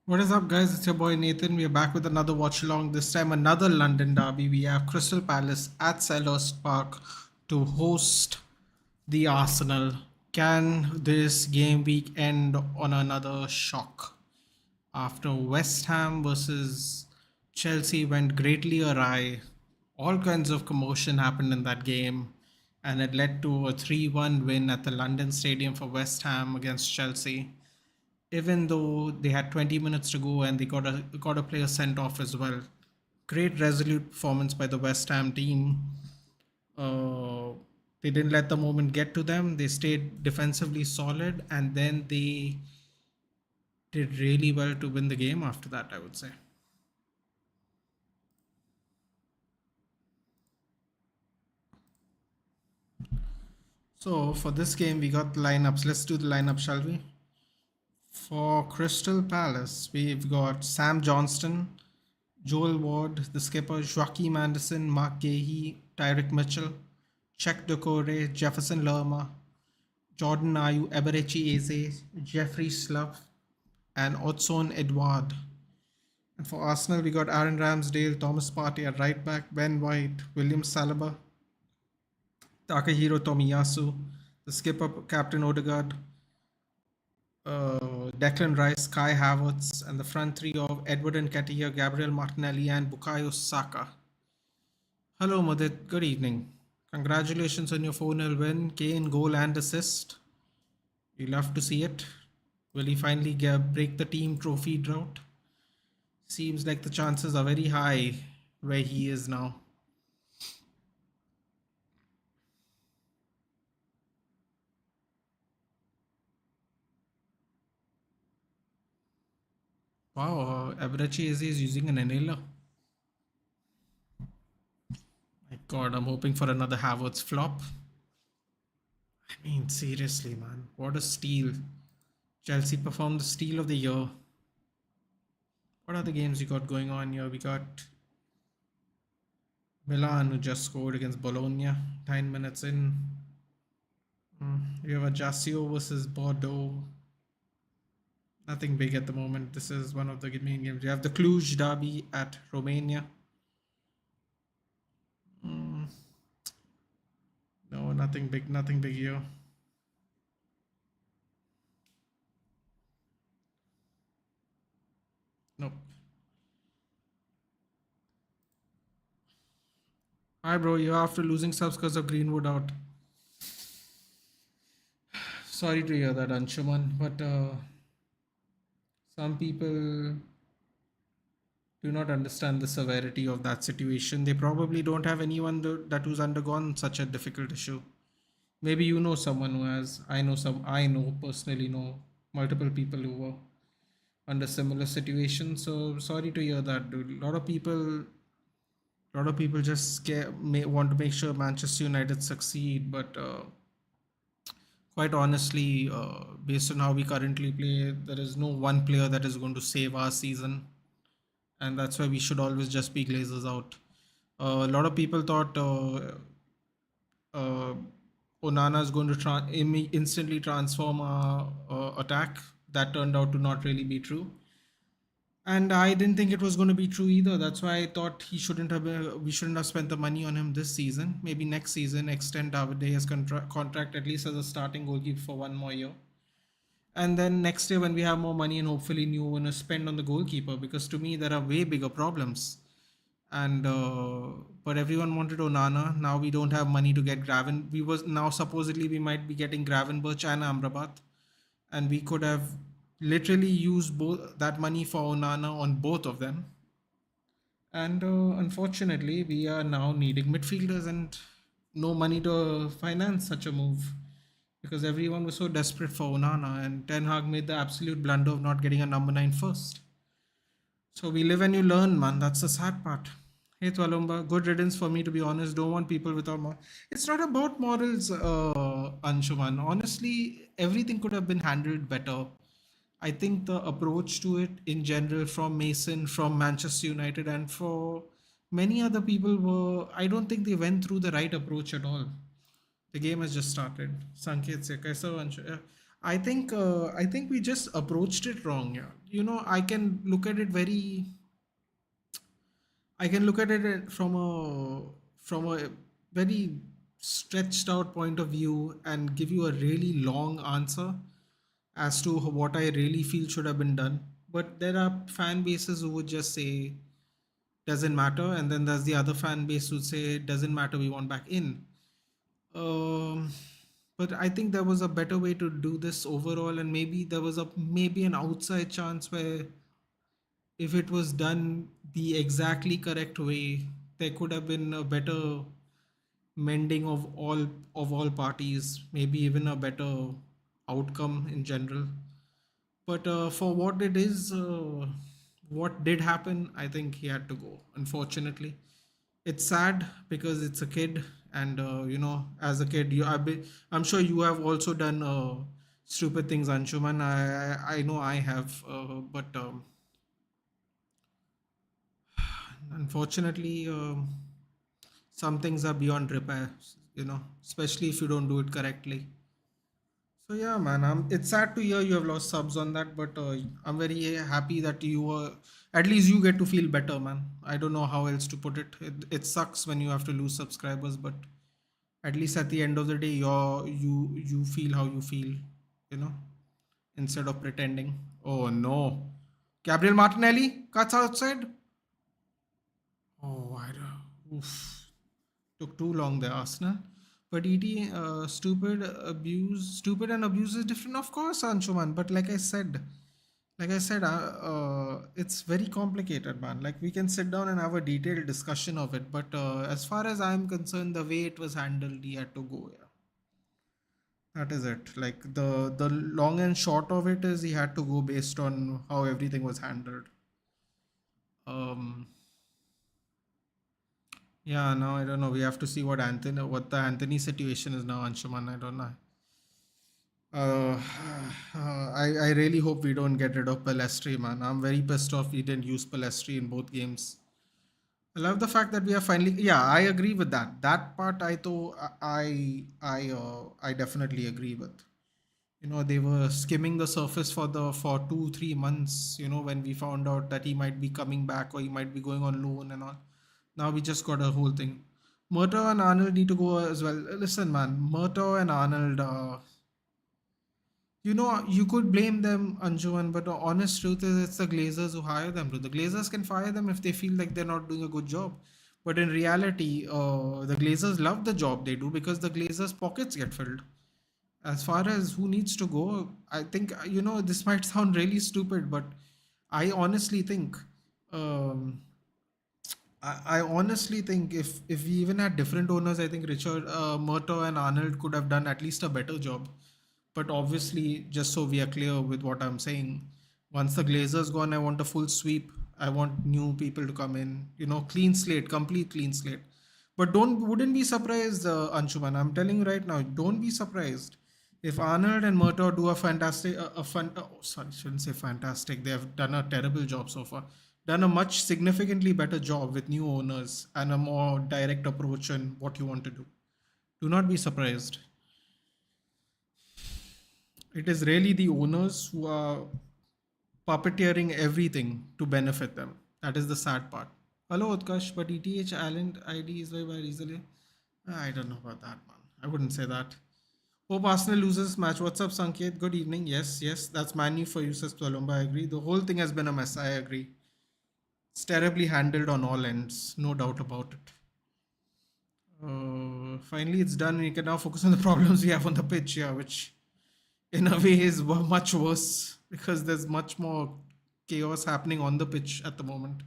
What is up, guys? It's your boy Nathan. We are back with another watch along. This time, another London derby. We have Crystal Palace at Selhurst Park to host the Arsenal. Can this game week end on another shock? After West Ham versus Chelsea went greatly awry, all kinds of commotion happened in that game, and it led to a 3-1 win at the London Stadium for West Ham against Chelsea, even though they had 20 minutes to go and they got a player sent off as well. Great resolute performance by the West Ham team. Uh, they didn't let the moment get to them. They stayed defensively solid, and then they did really well to win the game after that, I would say. So for this game, we got the lineups. Let's do the lineup, shall we? For Crystal Palace, we've got Sam Johnston, Joel Ward, the skipper, Joaquim Anderson, Mark Gahey, Tyrick Mitchell, Czech Decore, Jefferson Lerma, Jordan Ayew, Eberechi Eze, Jeffrey Sluff, and Otson Edward. And for Arsenal, we got Aaron Ramsdale, Thomas Partey at right back, Ben White, William Saliba, Takahiro Tomiyasu, the skipper, Captain Odegaard, Declan Rice, Kai Havertz, and the front three of Edward Nketiah, Gabriel Martinelli, and Bukayo Saka. Hello, Mudit. Good evening. Congratulations on your 4-0 win. Kane goal and assist. We love to see it. Will he finally break the team trophy drought? Seems like the chances are very high where he is now. Wow, Eberechi is using an inhaler. My God, I'm hoping for another Havertz flop. I mean, seriously, man. What a steal. Chelsea performed the steal of the year. What are the games we got going on here? We got Milan, who just scored against Bologna 9 minutes in. We have Ajaccio versus Bordeaux. Nothing big at the moment. This is one of the main games. We have the Cluj derby at Romania. No, nothing big here. Nope. Hi, bro. You're after losing subs because of Greenwood out. Sorry to hear that, Anshuman, but some people do not understand the severity of that situation. They probably don't have anyone that who's undergone such a difficult issue. Maybe you know someone who has. I know personally know multiple people who were under similar situations. So sorry to hear that, dude. A lot of people just want to make sure Manchester United succeed, but quite honestly, based on how we currently play, there is no one player that is going to save our season, and that's why we should always just be Glazers out. A lot of people thought uh, Onana is going to instantly transform our attack. That turned out to not really be true. And I didn't think it was going to be true either. That's why I thought we shouldn't have spent the money on him this season. Maybe next season, extend David De Gea's contract at least as a starting goalkeeper for one more year. And then next year, when we have more money and hopefully new owners spend on the goalkeeper, because to me, there are way bigger problems. And but everyone wanted Onana. Now we don't have money to get Graven. Now supposedly we might be getting Gravenberch and Amrabat, and we could have literally used both that money for Onana on both of them. And unfortunately, we are now needing midfielders and no money to finance such a move because everyone was so desperate for Onana, and Ten Hag made the absolute blunder of not getting a number 9 first. So we live and you learn, man. That's the sad part. Hey, Twalumba, good riddance for me, to be honest. Don't want people without morals. It's not about morals, Anshuman. Honestly, everything could have been handled better. I think the approach to it in general from Mason, from Manchester United, and for many other people I don't think they went through the right approach at all. The game has just started. Sanket se kaisa Anshu? I think we just approached it wrong. Yeah, I can look at it from a very stretched out point of view and give you a really long answer as to what I really feel should have been done. But there are fan bases who would just say doesn't matter, and then there's the other fan base who say doesn't matter, we want back in. Um, but I think there was a better way to do this overall, and maybe there was a maybe an outside chance where if it was done the exactly correct way, there could have been a better mending of all parties, maybe even a better outcome in general. But for what it is, what did happen, I think he had to go. Unfortunately, it's sad because it's a kid, and as a kid, I'm sure you have also done stupid things, Anshuman. I know I have, but unfortunately, some things are beyond repair. Especially if you don't do it correctly. So yeah, man, it's sad to hear you have lost subs on that, but I'm very happy that at least you get to feel better, man. I don't know how else to put it. It sucks when you have to lose subscribers, but at least at the end of the day, you feel how you feel, you know, instead of pretending. Oh no, Gabriel Martinelli cuts outside. Oh, I don't. Oof. Took too long there, Arsenal. But stupid and abuse is different, of course, Anshuman. But it's very complicated, man. Like we can sit down and have a detailed discussion of it. But as far as I'm concerned, the way it was handled, he had to go. Yeah, that is it. Like the long and short of it is he had to go based on how everything was handled. Um, yeah, no, I don't know. We have to see what the Anthony situation is now, Anshuman. I don't know. Uh, I really hope we don't get rid of Palestri, man. I'm very pissed off we didn't use Palestri in both games. I love the fact that we are finally. Yeah, I agree with that. That part, I definitely agree with. They were skimming the surface for 2 3 months. When we found out that he might be coming back or he might be going on loan and all. Now we just got a whole thing. Murtaugh and Arnold need to go as well. Listen, man, Murtaugh and Arnold. You could blame them, Anjuman, but the honest truth is it's the Glazers who hire them. The Glazers can fire them if they feel like they're not doing a good job. But in reality, the Glazers love the job they do because the Glazers' pockets get filled. As far as who needs to go, I think, this might sound really stupid, but I honestly think um, I honestly think if we even had different owners, I think Richard Murtaugh and Arnold could have done at least a better job. But obviously, just so we are clear with what I'm saying, once the Glazers gone, I want a full sweep. I want new people to come in. Clean slate, complete clean slate. But don't wouldn't be surprised, Anshuman. I'm telling you right now, don't be surprised if Arnold and Murtaugh do sorry, shouldn't say fantastic. They have done a terrible job so far. Done a much significantly better job with new owners and a more direct approach on what you want to do. Do not be surprised. It is really the owners who are puppeteering everything to benefit them. That is the sad part. Hello, Utkarsh, but ETH Island ID is very, very easily. I don't know about that, man. I wouldn't say that. Hope Arsenal loses match. What's up, Sanket? Good evening. Yes, yes, that's Manu for you, says Tualumba. I agree. The whole thing has been a mess. I agree. It's terribly handled on all ends. No doubt about it. Finally, it's done. We can now focus on the problems we have on the pitch, yeah, which in a way is much worse because there's much more chaos happening on the pitch at the moment.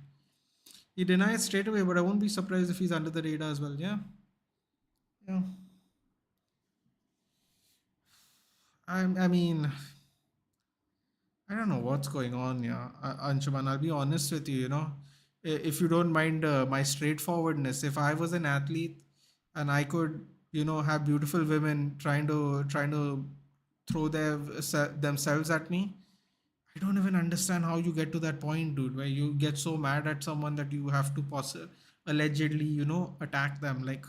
He denies straight away, but I won't be surprised if he's under the radar as well. Yeah, yeah. I mean, I don't know what's going on. Yeah, Anshuman, I'll be honest with you. If you don't mind my straightforwardness, if I was an athlete and I could, have beautiful women trying to throw themselves at me, I don't even understand how you get to that point, dude, where you get so mad at someone that you have to allegedly, attack them. Like,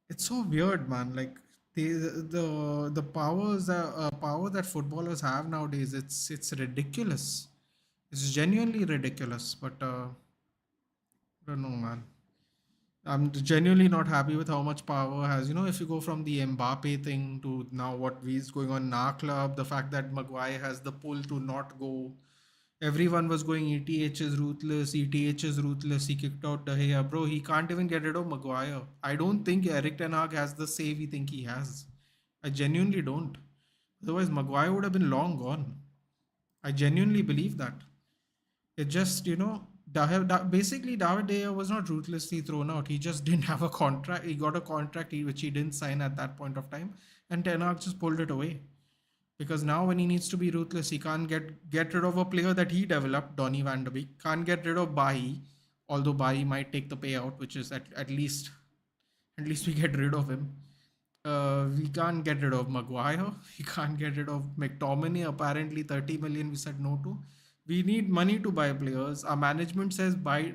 it's so weird, man. Like, the power that footballers have nowadays, it's ridiculous. It's genuinely ridiculous. But I don't know, man. I'm genuinely not happy with how much power has. If you go from the Mbappe thing to now what is going on in our club, the fact that Maguire has the pull to not go. Everyone was going ETH is ruthless, ETH is ruthless. He kicked out De Gea. Bro, he can't even get rid of Maguire. I don't think Eric Ten Hag has the save we think he has. I genuinely don't. Otherwise, Maguire would have been long gone. I genuinely believe that. It just, basically David De Gea was not ruthlessly thrown out. He just didn't have a contract. He got a contract which he didn't sign at that point of time. And Ten Hag just pulled it away. Because now when he needs to be ruthless, he can't get rid of a player that he developed, Donny van de Beek. Can't get rid of Bailly, although Bailly might take the payout, which is at least we get rid of him. We can't get rid of Maguire. We can't get rid of McTominay. Apparently, 30 million we said no to. We need money to buy players. Our management says buy,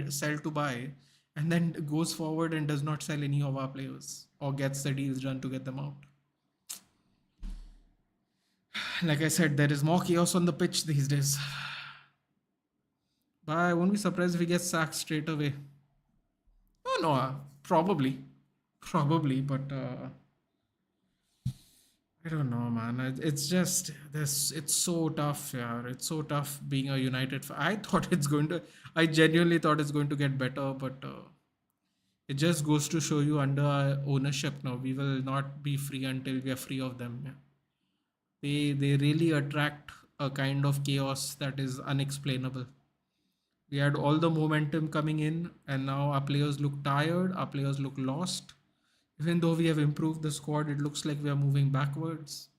sell to buy, and then goes forward and does not sell any of our players or gets the deals done to get them out. Like I said, there is more chaos on the pitch these days. But I won't be surprised if he gets sacked straight away. Oh no, probably, but I don't know, man. It's just this. It's so tough, yeah. It's so tough being a United fan. I thought it's going to. I genuinely thought it's going to get better, but it just goes to show you under our ownership now, we will not be free until we are free of them. Yeah. They really attract a kind of chaos that is unexplainable. We had all the momentum coming in, and now our players look tired, our players look lost. Even though we have improved the squad, it looks like we are moving backwards.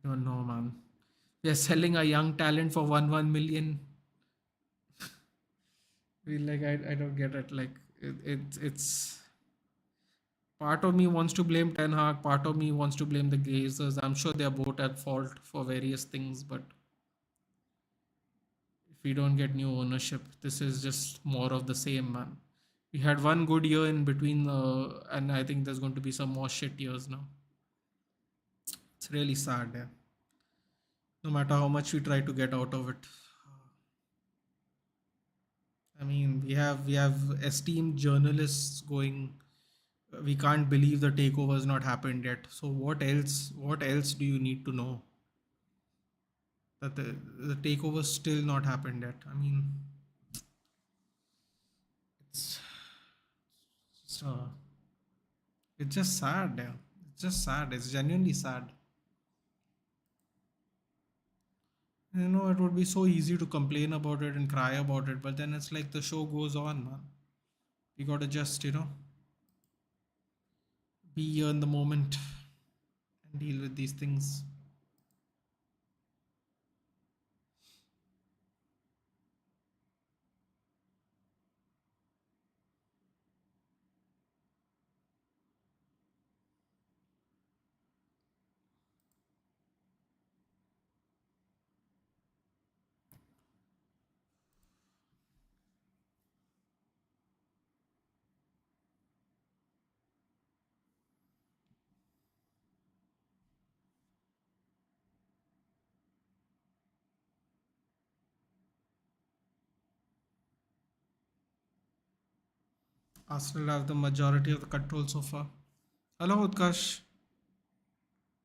I don't know, man. We are selling a young talent for 1 million. I don't get it. It's part of me wants to blame Ten Hag, part of me wants to blame the Glazers. I'm sure they're both at fault for various things, but if we don't get new ownership, this is just more of the same, man. We had one good year in between, and I think there's going to be some more shit years now. It's really sad, yeah. No matter how much we try to get out of it. I mean, we have esteemed journalists going. We can't believe the takeover has not happened yet. So what else? What else do you need to know that the takeover still not happened yet? I mean, it's just, it's just sad. Yeah. It's just sad. It's genuinely sad. It would be so easy to complain about it and cry about it, but then it's like the show goes on, man. We gotta just, be here in the moment and deal with these things. Arsenal have the majority of the control so far. Hello, Utkarsh.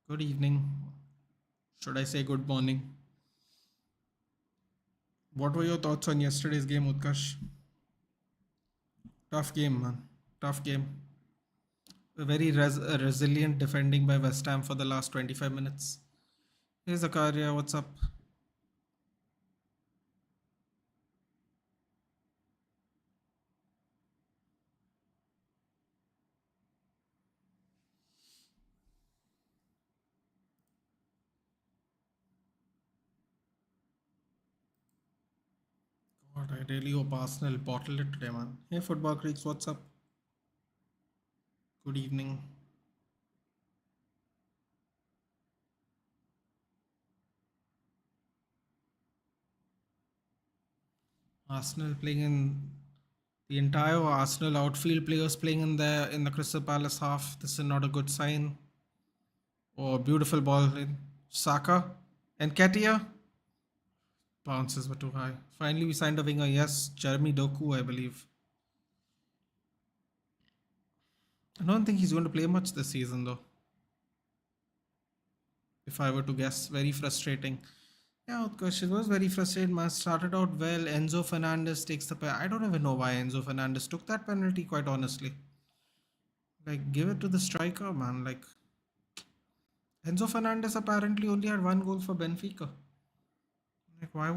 Good evening. Should I say good morning? What were your thoughts on yesterday's game, Utkarsh? Tough game, man. Tough game. A very resilient defending by West Ham for the last 25 minutes. Hey, Zakaria, what's up? God, I really hope Arsenal bottle it today, man. Hey, Football Creeks, what's up? Good evening. Arsenal playing in The entire Arsenal outfield players playing in the Crystal Palace half. This is not a good sign. Oh, beautiful ball in Saka and Ketia. Bounces were too high. Finally, we signed a winger. Yes, Jeremy Doku, I believe. I don't think he's going to play much this season, though. If I were to guess, very frustrating. Yeah, Utkarsh, it was very frustrating. Man started out well. Enzo Fernandez takes the I don't even know why Enzo Fernandez took that penalty. Quite honestly, like give it to the striker, man. Like Enzo Fernandez apparently only had one goal for Benfica. Like why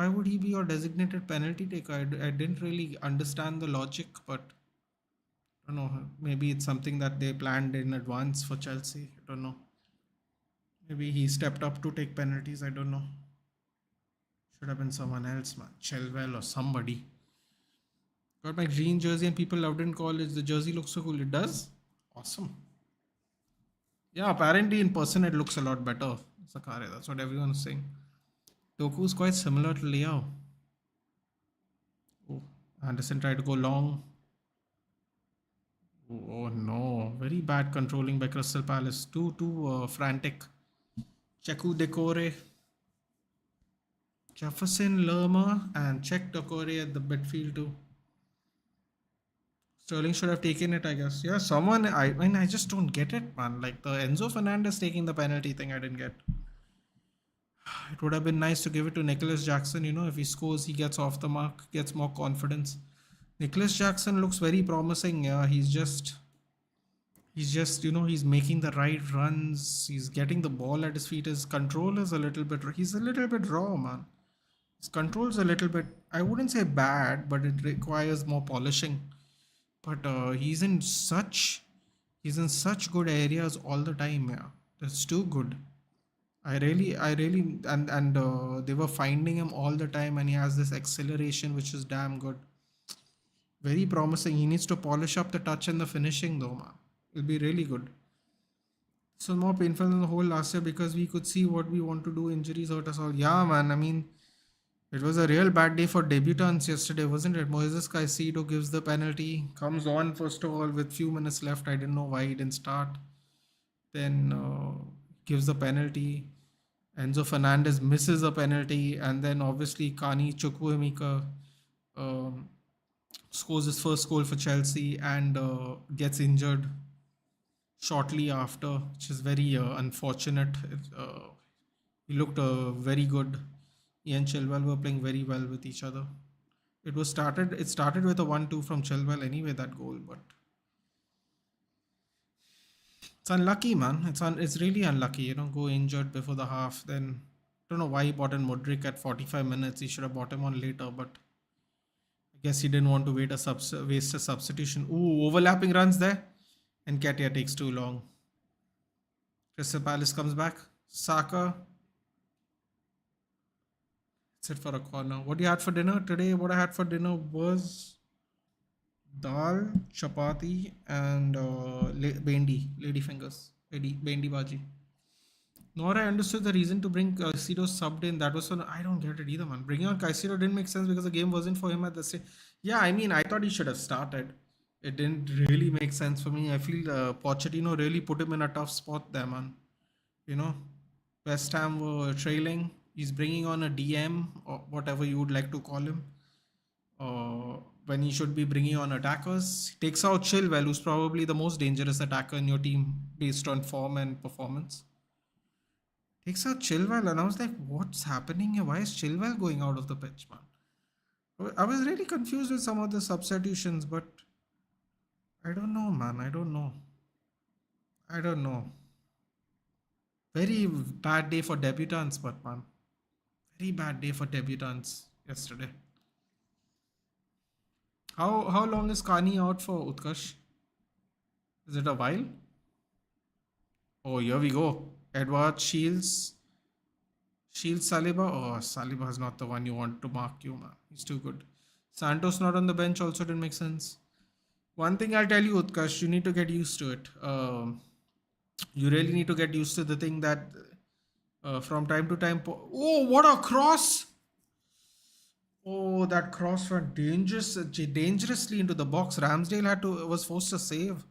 would he be your designated penalty taker? I didn't really understand the logic, but I don't know. Maybe it's something that they planned in advance for Chelsea. I don't know. Maybe he stepped up to take penalties. I don't know. Should have been someone else, man. Chilwell or somebody. Got my green jersey and people loved it in college. The jersey looks so cool. It does? Awesome. Yeah, apparently in person it looks a lot better. Sakare, that's what everyone is saying. Doku is quite similar to Liao. Oh, Anderson tried to go long. Oh no, very bad controlling by Crystal Palace. Too frantic. Cheku Decore, Jefferson, Lerma, and Czech Decore at the midfield too. Sterling should have taken it, I guess. Yeah, someone. I mean, I just don't get it, man. Like the Enzo Fernandez taking the penalty thing, I didn't get. It would have been nice to give it to Nicholas Jackson. If he scores, he gets off the mark, gets more confidence. Nicholas Jackson looks very promising. Yeah, he's just he's making the right runs. He's getting the ball at his feet. His control is a little bit. He's a little bit raw, man. His control's a little bit. I wouldn't say bad, but it requires more polishing. But he's in such good areas all the time. Yeah, that's too good. I really, and they were finding him all the time, and he has this acceleration, which is damn good. Very promising. He needs to polish up the touch and the finishing, though, man. It'll be really good. So more painful than the whole last year because we could see what we want to do. Injuries hurt us all. Yeah, man. I mean, it was a real bad day for debutants yesterday, wasn't it? Moises Caicedo gives the penalty, comes on first of all with few minutes left. I didn't know why he didn't start. Then gives the penalty. Enzo Fernandez misses a penalty, and then obviously Kani Chukwuemeka um, scores his first goal for Chelsea and gets injured shortly after, which is very unfortunate. He looked very good. He and Chilwell were playing very well with each other. It started with a 1-2 from Chilwell anyway, that goal, but it's unlucky, man. It's really unlucky. Go injured before the half. Then don't know why he bought in Modric at 45 minutes. He should have bought him on later, but I guess he didn't want to waste a substitution. Ooh, overlapping runs there, and Katia takes too long. Crystal Palace comes back. Saka. Sit for a corner. What you had for dinner today? What I had for dinner was dal, chapati, and bendi, lady fingers, bendi bhaji. Nor I understood the reason to bring Caicedo subbed in. That was I don't get it either, man. Bringing on Caicedo didn't make sense because the game wasn't for him at the stage. Yeah, I mean, I thought he should have started. It didn't really make sense for me. I feel Pochettino really put him in a tough spot there, man. You know, West Ham were trailing. He's bringing on a DM or whatever you would like to call him. When he should be bringing on attackers, he takes out Chilwell, who's probably the most dangerous attacker in your team based on form and performance. Takes out Chilwell, and I was like, what's happening here? Why is Chilwell going out of the pitch, man? I was really confused with some of the substitutions, but I don't know, man. I don't know. Very bad day for debutants, but man, very bad day for debutants yesterday. How long is Kani out for, Utkarsh? Is it a while? Oh, here we go. Edward Shields. Shields Saliba. Oh, Saliba is not the one you want to mark you, man. He's too good. Santos not on the bench also didn't make sense. One thing I'll tell you, Utkarsh, you need to get used to it. You really need to get used to the thing that from time to time. Oh, what a cross! Oh, that cross went dangerously into the box. Ramsdale was forced to save.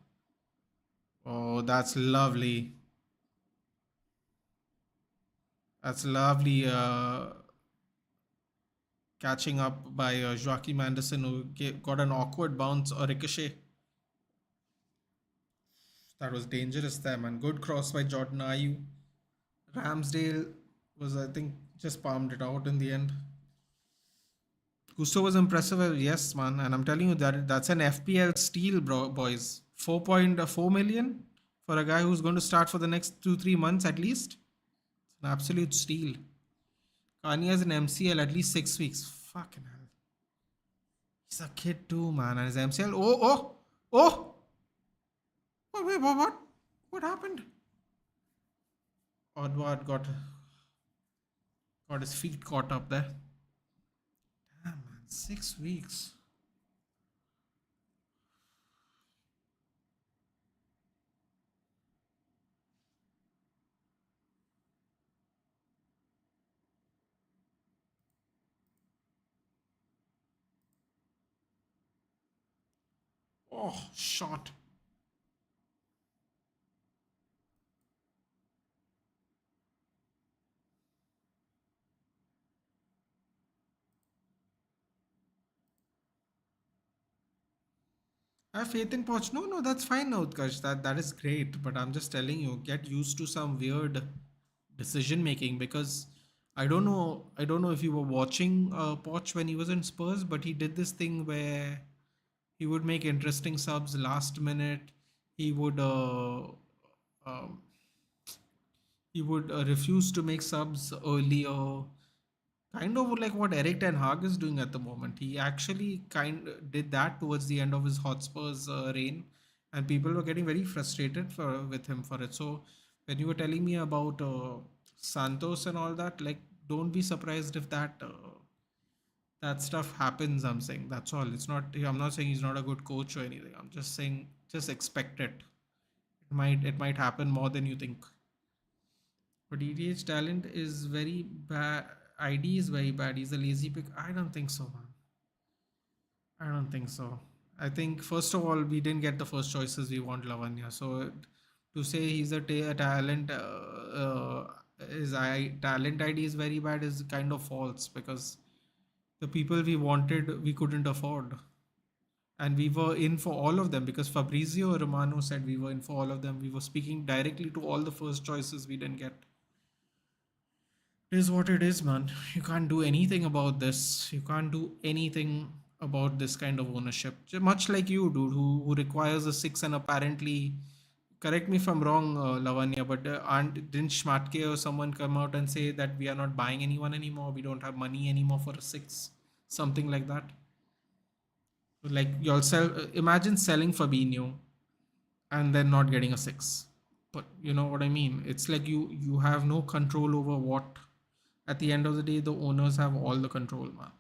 Oh, that's lovely. That's lovely. Catching up by Joaquim Anderson, who got an awkward bounce or ricochet. That was dangerous there, man. Good cross by Jordan Ayew. Ramsdale was, I think, just palmed it out in the end. Gusto was impressive, yes, man. And I'm telling you that that's an FPL steal, bro, boys. 4.4 million for a guy who's going to start for the next 2-3 months at least. It's an absolute steal. Kanye has an MCL at least 6 weeks. Fucking hell. He's a kid too, man. And his MCL. Oh, oh, oh. Wait, what? What happened? Odward got his feet caught up there. Damn, man. 6 weeks. Oh, shot. I have faith in Poch. No, that's fine, now, Utkarsh. That is great. But I'm just telling you, get used to some weird decision making because I don't know if you were watching Poch when he was in Spurs, but he did this thing where he would make interesting subs last minute. He would um, refuse to make subs earlier, kind of like what Eric Ten Hag is doing at the moment. He actually kind did that towards the end of his Hotspurs reign, and people were getting very frustrated with him for it. So when you were telling me about Santos and all that, like, don't be surprised if that stuff happens. I'm saying that's all. It's not. I'm not saying he's not a good coach or anything. I'm just saying just expect it. It might happen more than you think. But EDH talent is very bad. ID is very bad. He's a lazy pick. I don't think so, man. I don't think so. I think first of all, we didn't get the first choices we want, Lavanya. So to say he's a talent, talent ID is very bad is kind of false because the people we wanted we couldn't afford, and we were in for all of them because Fabrizio Romano said we were in for all of them. We were speaking directly to all the first choices we didn't get. It is what it is, man. You can't do anything about this. You can't do anything about this kind of ownership. Much like you, dude, who requires a six and apparently, correct me if I'm wrong, Lavanya, but didn't Schmatke or someone come out and say that we are not buying anyone anymore? We don't have money anymore for a six, something like that. Like yourself, imagine selling Fabinho and then not getting a six. But you know what I mean? It's like you have no control over what. At the end of the day, the owners have all the control, man.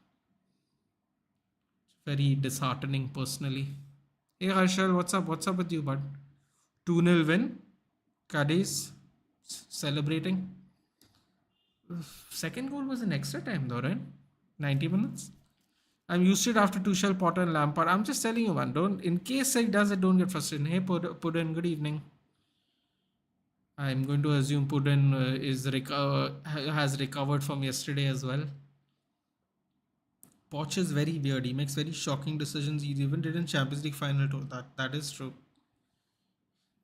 Very disheartening, personally. Hey Harshal, what's up? What's up with you, bud? 2-0 win. Cadiz celebrating. Second goal was in extra time, though, right? 90 minutes. I'm used to it after Tuchel, Potter, and Lampard. I'm just telling you, man. Don't, in case it does it, don't get frustrated. Hey, Pudin, good evening. I'm going to assume Pudin has recovered from yesterday as well. Poch is very weird. He makes very shocking decisions. He even did in Champions League final too. That is true.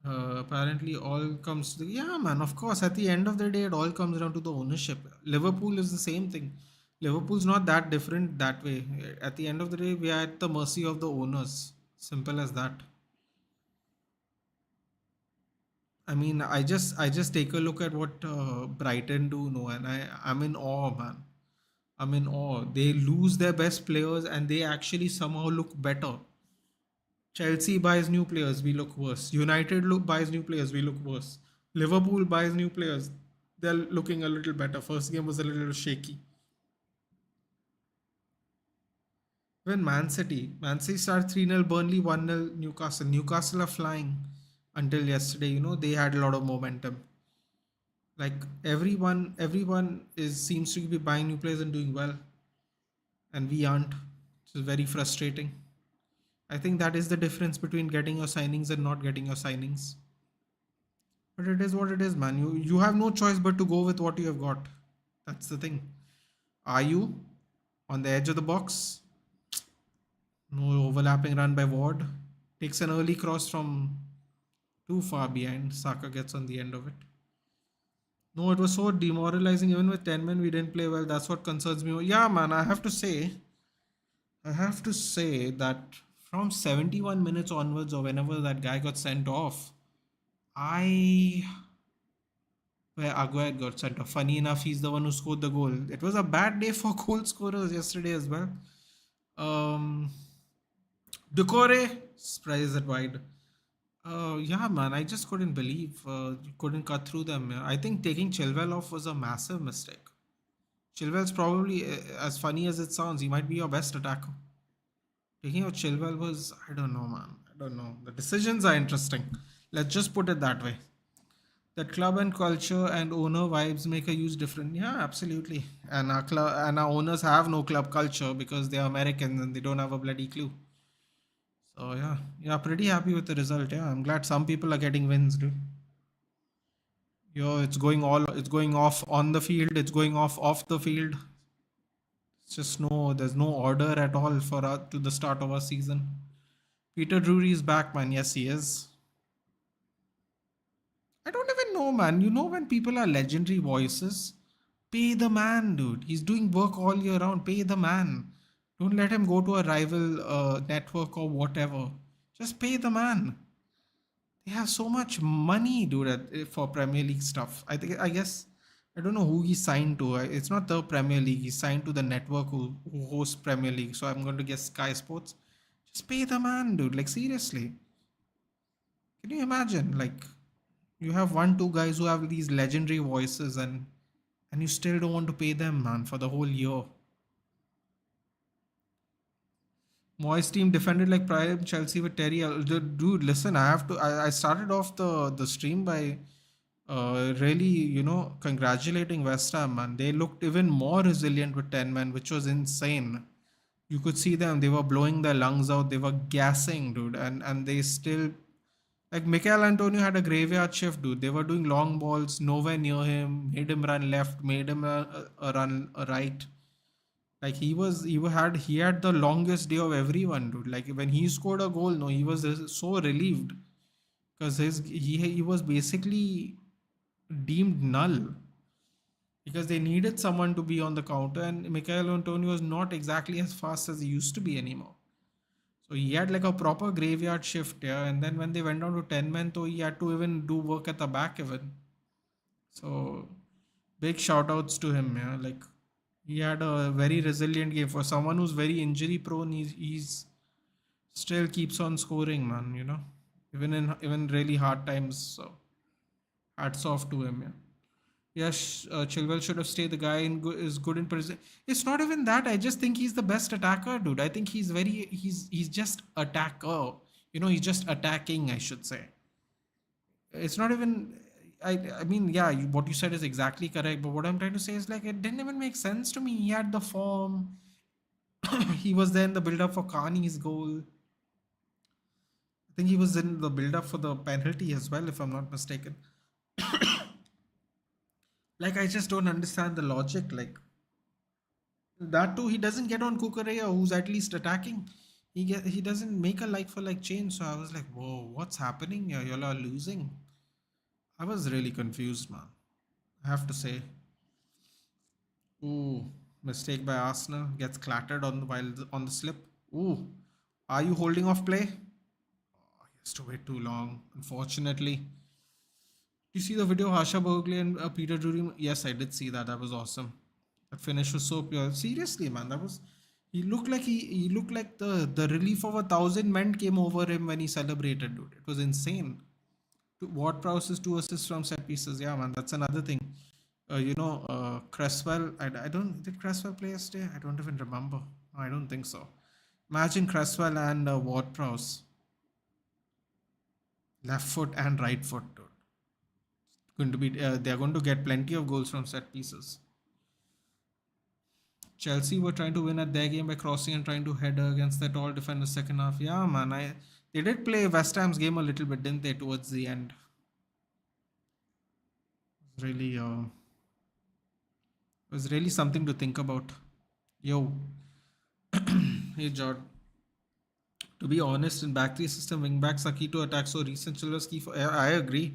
Apparently, all comes to yeah, man. Of course, at the end of the day, it all comes down to the ownership. Liverpool is the same thing. Liverpool's not that different that way. At the end of the day, we are at the mercy of the owners. Simple as that. I mean, I just take a look at what Brighton do, no, and I'm in awe, man. I'm in awe. They lose their best players and they actually somehow look better. Chelsea buys new players, we look worse. United buys new players, we look worse. Liverpool buys new players, they're looking a little better. First game was a little shaky. When Man City start 3-0, Burnley 1-0, Newcastle. Newcastle are flying until yesterday. They had a lot of momentum. Like everyone is seems to be buying new players and doing well. and we aren't. It's very frustrating. I think that is the difference between getting your signings and not getting your signings. But it is what it is, man. You have no choice but to go with what you have got. That's the thing. Are you on the edge of the box? No overlapping run by Ward. Takes an early cross from too far behind. Saka gets on the end of it. No, it was so demoralizing. Even with 10 men, we didn't play well. That's what concerns me. Yeah, man, I have to say that from 71 minutes onwards, or whenever that guy got sent off, I where Aguirre got sent off. Funny enough, he's the one who scored the goal. It was a bad day for goal scorers yesterday as well. Um, Ducore surprised it wide. Yeah, man, I just couldn't believe you couldn't cut through them. Yeah. I think taking Chilwell off was a massive mistake. Chilwell's probably, as funny as it sounds, he might be your best attacker. Taking out Chilwell was, I don't know, man. I don't know. The decisions are interesting. Let's just put it that way. That club and culture and owner vibes make a huge difference. Yeah, absolutely. And our club and our owners have no club culture because they're Americans and they don't have a bloody clue. So yeah, pretty happy with the result. Yeah, I'm glad some people are getting wins, dude. Yo, it's going off on the field. It's going off the field. It's just there's no order at all for to the start of our season. Peter Drury is back, man. Yes, he is. I don't even know, man. You know, when people are legendary voices, pay the man, dude. He's doing work all year round. Pay the man. Don't let him go to a rival network or whatever. Just pay the man. They have so much money, dude, for Premier League stuff. I guess, I don't know who he signed to. It's not the Premier League. He signed to the network who hosts Premier League. So I'm going to guess Sky Sports. Just pay the man, dude. Like, seriously. Can you imagine? Like, you have one, two guys who have these legendary voices, and you still don't want to pay them, man, for the whole year. Moyes team defended like prime Chelsea with Terry. Dude, listen, I started off the stream by really, congratulating West Ham, man. They looked even more resilient with 10 men, which was insane. You could see them; they were blowing their lungs out. They were gassing, dude, and they still, like, Mikel Antonio had a graveyard shift, dude. They were doing long balls nowhere near him, made him run left, made him run right. Like, he had the longest day of everyone, dude. Like, when he scored a goal, no, he was so relieved because he was basically deemed null because they needed someone to be on the counter, and Michael Antonio was not exactly as fast as he used to be anymore. So he had like a proper graveyard shift, yeah. And then when they went down to 10 men, so he had to even do work at the back even. So big shout outs to him, yeah. Like, he had a very resilient game for someone who's very injury prone. He's still keeps on scoring, man. Even really hard times. So hats off to him, yeah. Yes, Chilwell should have stayed. The guy is good in prison. It's not even that. I just think he's the best attacker, dude. I think he's just attacker. He's just attacking, I should say. It's not even. I mean, yeah, what you said is exactly correct. But what I'm trying to say is, like, it didn't even make sense to me. He had the form. He was there in the build up for Carney's goal. I think he was in the build up for the penalty as well, if I'm not mistaken. Like, I just don't understand the logic. Like, that too, he doesn't get on Kukureya, who's at least attacking. He doesn't make a like for like change. So I was like, whoa, what's happening here? Y'all are losing. I was really confused, man. I have to say. Ooh, mistake by Arsenal, gets clattered on the slip. Ooh, are you holding off play? Oh, he has to wait too long, unfortunately. You see the video of Harsha Burgley and Peter Drury? Yes, I did see that. That was awesome. That finish was so pure. Seriously, man, that was. He looked like the relief of 1,000 men came over him when he celebrated, dude. It was insane. Ward Prowse's 2 assists from set pieces. Yeah, man, that's another thing. Cresswell. I don't. Did Cresswell play yesterday? I don't even remember. No, I don't think so. Imagine Cresswell and Ward Prowse. Left foot and right foot, dude. Going to be. They're going to get plenty of goals from set pieces. Chelsea were trying to win at their game by crossing and trying to header against their tall defenders second half. Yeah, man. They did play West Ham's game a little bit, didn't they? Towards the end, really, it was really something to think about. Yo, hey Jord. To be honest, in back three system, wing backs are key to attack. So recent Chilwell's key for. I agree.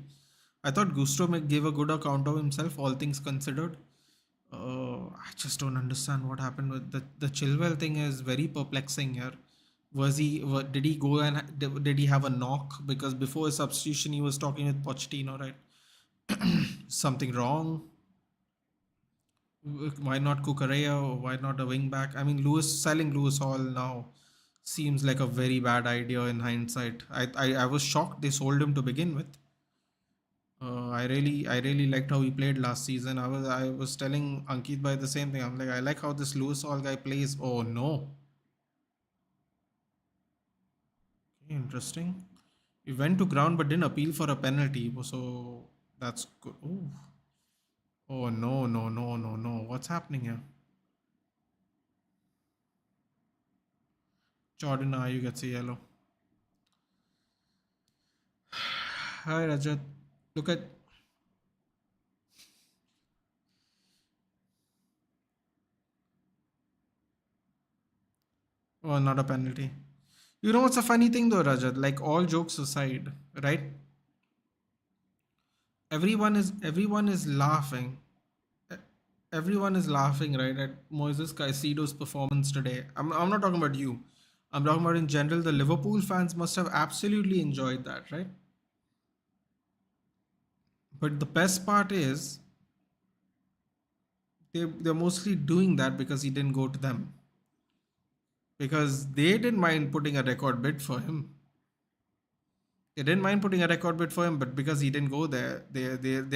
I thought Gusto gave a good account of himself, all things considered. I just don't understand what happened with the Chilwell thing. Is very perplexing here. Did he go and did he have a knock? Because before his substitution, he was talking with Pochettino, right? Something wrong? Why not Kukurea? Why not a wing back? I mean, selling Lewis Hall now seems like a very bad idea in hindsight. I was shocked they sold him to begin with. I really liked how he played last season. I was telling Ankit by the same thing. I'm like, I like how this Lewis Hall guy plays. Oh no, okay, interesting. He went to ground but didn't appeal for a penalty. So that's good. Oh no, no, no, no, no. What's happening here? Jordan, you gets a yellow. Hi Rajat. Look at. Oh, not a penalty. You know what's a funny thing though, Rajat? Like all jokes aside, right? Everyone is laughing. E- Everyone is laughing, right, at Moises Caicedo's performance today. I'm not talking about you. I'm talking about in general. The Liverpool fans must have absolutely enjoyed that, right? But the best part is they're mostly doing that because he didn't go to them. Because they didn't mind putting a record bid for him. They didn't mind putting a record bid for him, but because he didn't go there, they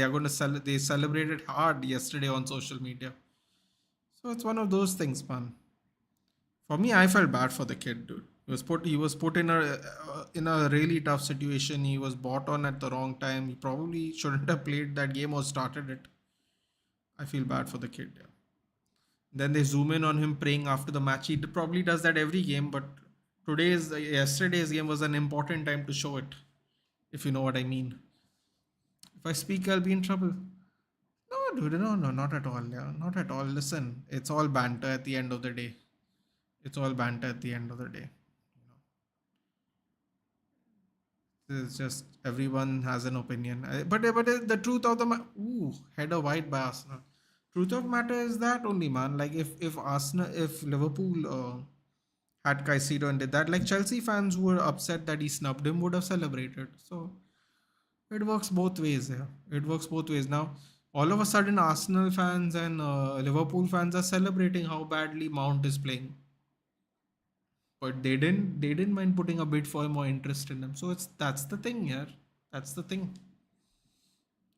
are going to they celebrated hard yesterday on social media. So it's one of those things, man. For me, I felt bad for the kid, dude. He was put in a really tough situation. He was bought on at the wrong time. He probably shouldn't have played that game or started it. I feel bad for the kid. Yeah. Then they zoom in on him praying after the match. He probably does that every game, but yesterday's game was an important time to show it. If you know what I mean. If I speak, I'll be in trouble. No, dude, no, no, not at all. Yeah, not at all. Listen, it's all banter at the end of the day. It's all banter at the end of the day. It's just everyone has an opinion. But the truth of the ooh, header wide by Arsenal. Truth of matter is that only, man. Like if Liverpool had Caicedo and did that, like Chelsea fans who were upset that he snubbed him would have celebrated. So it works both ways. Yeah, it works both ways. Now, all of a sudden, Arsenal fans and Liverpool fans are celebrating how badly Mount is playing, but they didn't mind putting a bid for him or interest in him. So that's the thing here. That's the thing.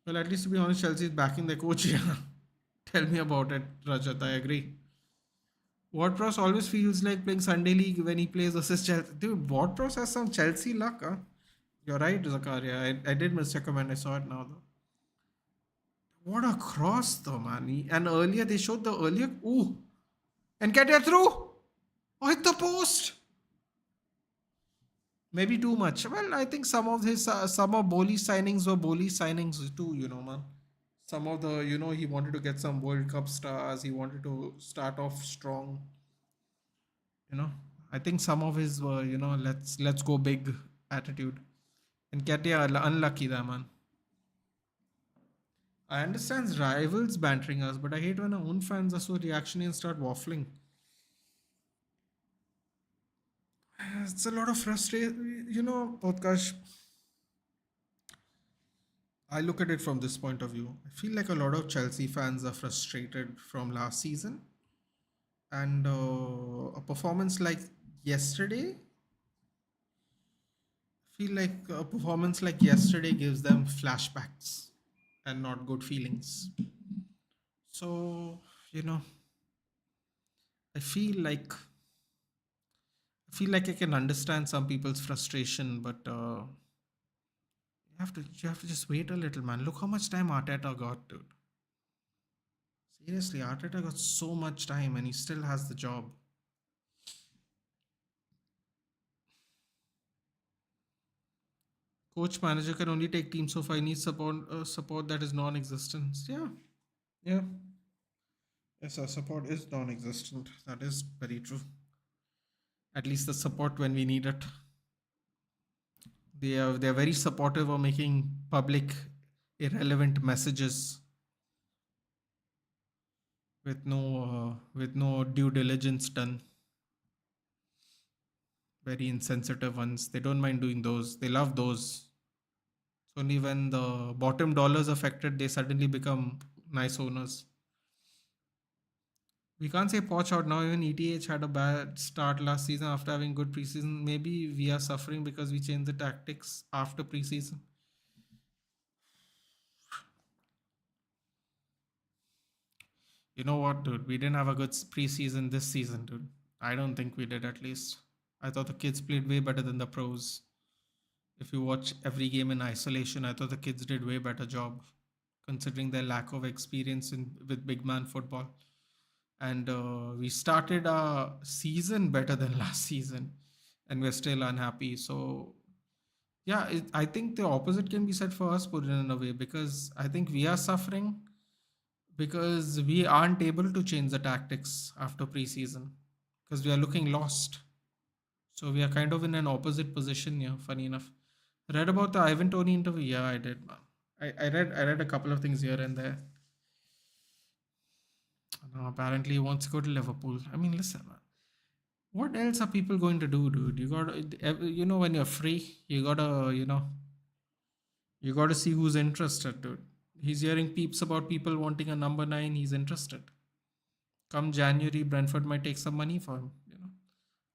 Well, at least to be honest, Chelsea is backing their coach. Yeah, tell me about it, Rajat. I agree. Ward-Prowse always feels like playing Sunday League when he plays versus Chelsea. Dude, Ward-Prowse has some Chelsea luck, huh? You're right, Zakaria. I did miss your comment. I saw it now, though. What a cross, though, man. And earlier, they showed the earlier. Ooh. And get it through. Oh, hit the post. Maybe too much. Well, I think some of Boli's signings were Boli signings too, man. Some of the, he wanted to get some World Cup stars. He wanted to start off strong, you know. I think some of his were, let's go big attitude. And Katia, unlucky that, man. I understand rivals bantering us, but I hate when our own fans are so reactionary and start waffling. It's a lot of frustration. Podcast, I look at it from this point of view. I feel like a lot of Chelsea fans are frustrated from last season. And a performance like yesterday, I feel like a performance like yesterday gives them flashbacks and not good feelings. So, you know, I feel like I can understand some people's frustration, but you have to just wait a little, man. Look how much time Arteta got, dude. Seriously, Arteta got so much time and he still has the job. Coach manager can only take team so far. He needs support that is non-existent. Yeah, yeah. Yes, our support is non-existent. That is very true. At least the support when we need it. They're very supportive of making public irrelevant messages with no due diligence done. Very insensitive ones. They don't mind doing those. They love those. It's only when the bottom dollar is affected they suddenly become nice owners. We can't say Poch out now. Even ETH had a bad start last season after having good preseason. Maybe we are suffering because we changed the tactics after preseason. You know what, dude? We didn't have a good preseason this season, dude. I don't think we did, at least. I thought the kids played way better than the pros. If you watch every game in isolation, I thought the kids did way better job, considering their lack of experience in with big man football. And we started our season better than last season, and we're still unhappy. So yeah, I think the opposite can be said for us, put it in a way, because I think we are suffering because we aren't able to change the tactics after preseason because we are looking lost. So we are kind of in an opposite position here. Funny enough, read about the Ivan Tony interview. Yeah, I did, man. I read a couple of things here and there. No, apparently he wants to go to Liverpool. I mean, listen, man. What else are people going to do, dude? You gotta, when you're free, you gotta see who's interested, dude. He's hearing peeps about people wanting a number nine. He's interested. Come January, Brentford might take some money for him.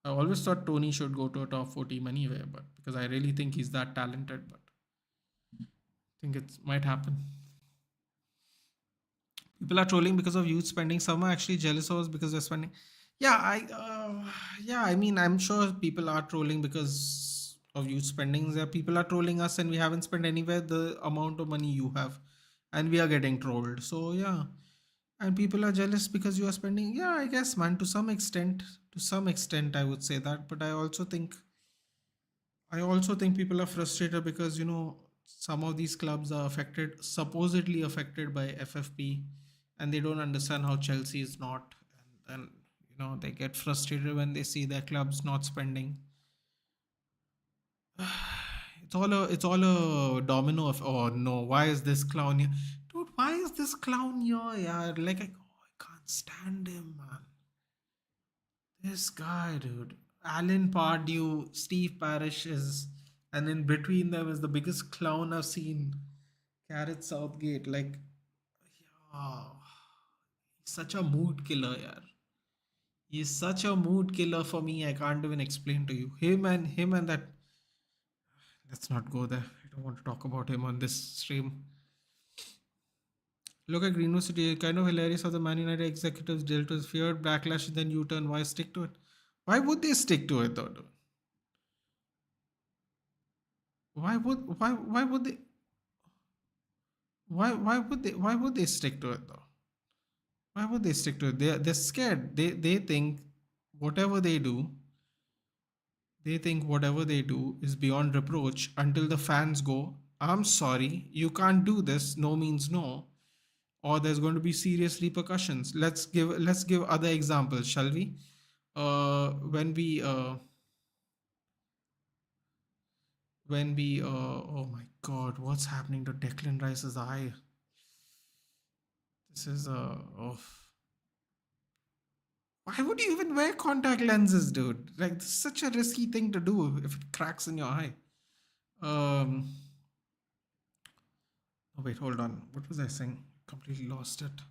I always thought Tony should go to a top 4 team anyway, but because I really think he's that talented, but I think it might happen. People are trolling because of youth spending. Some are actually jealous of us because they're spending. Yeah, yeah. I mean, I'm sure people are trolling because of youth spending. There, people are trolling us, and we haven't spent anywhere the amount of money you have, and we are getting trolled. So yeah, and people are jealous because you are spending. Yeah, I guess, man. To some extent, I would say that. But I also think people are frustrated because some of these clubs are supposedly affected by FFP, and they don't understand how Chelsea is not, and they get frustrated when they see their clubs not spending. It's all a domino of, oh no, why is this clown here, dude? Why is this clown here? Yeah, like I can't stand him, man. This guy, dude. Alan Pardew, Steve Parish is, and in between them is the biggest clown I've seen. Gareth Southgate, like, yeah, he's such a mood killer, yeah. He's such a mood killer for me. I can't even explain to you. Him and that. Let's not go there. I don't want to talk about him on this stream. Look at Greenwood City. Kind of hilarious how the Man United executives dealt with feared backlash and then U-turn. Why stick to it? Why would they stick to it though? Dude? Why would they why would they stick to it though? Why would they stick to it? They're scared. Whatever they do, they think whatever they do is beyond reproach until the fans go, I'm sorry, you can't do this, no means no, or there's going to be serious repercussions. Let's give other examples, shall we? When we oh my god, what's happening to Declan Rice's eye? This is oh. Why would you even wear contact lenses, dude? Like, this is such a risky thing to do if it cracks in your eye. Um. Oh wait, hold on. What was I saying? Completely lost it.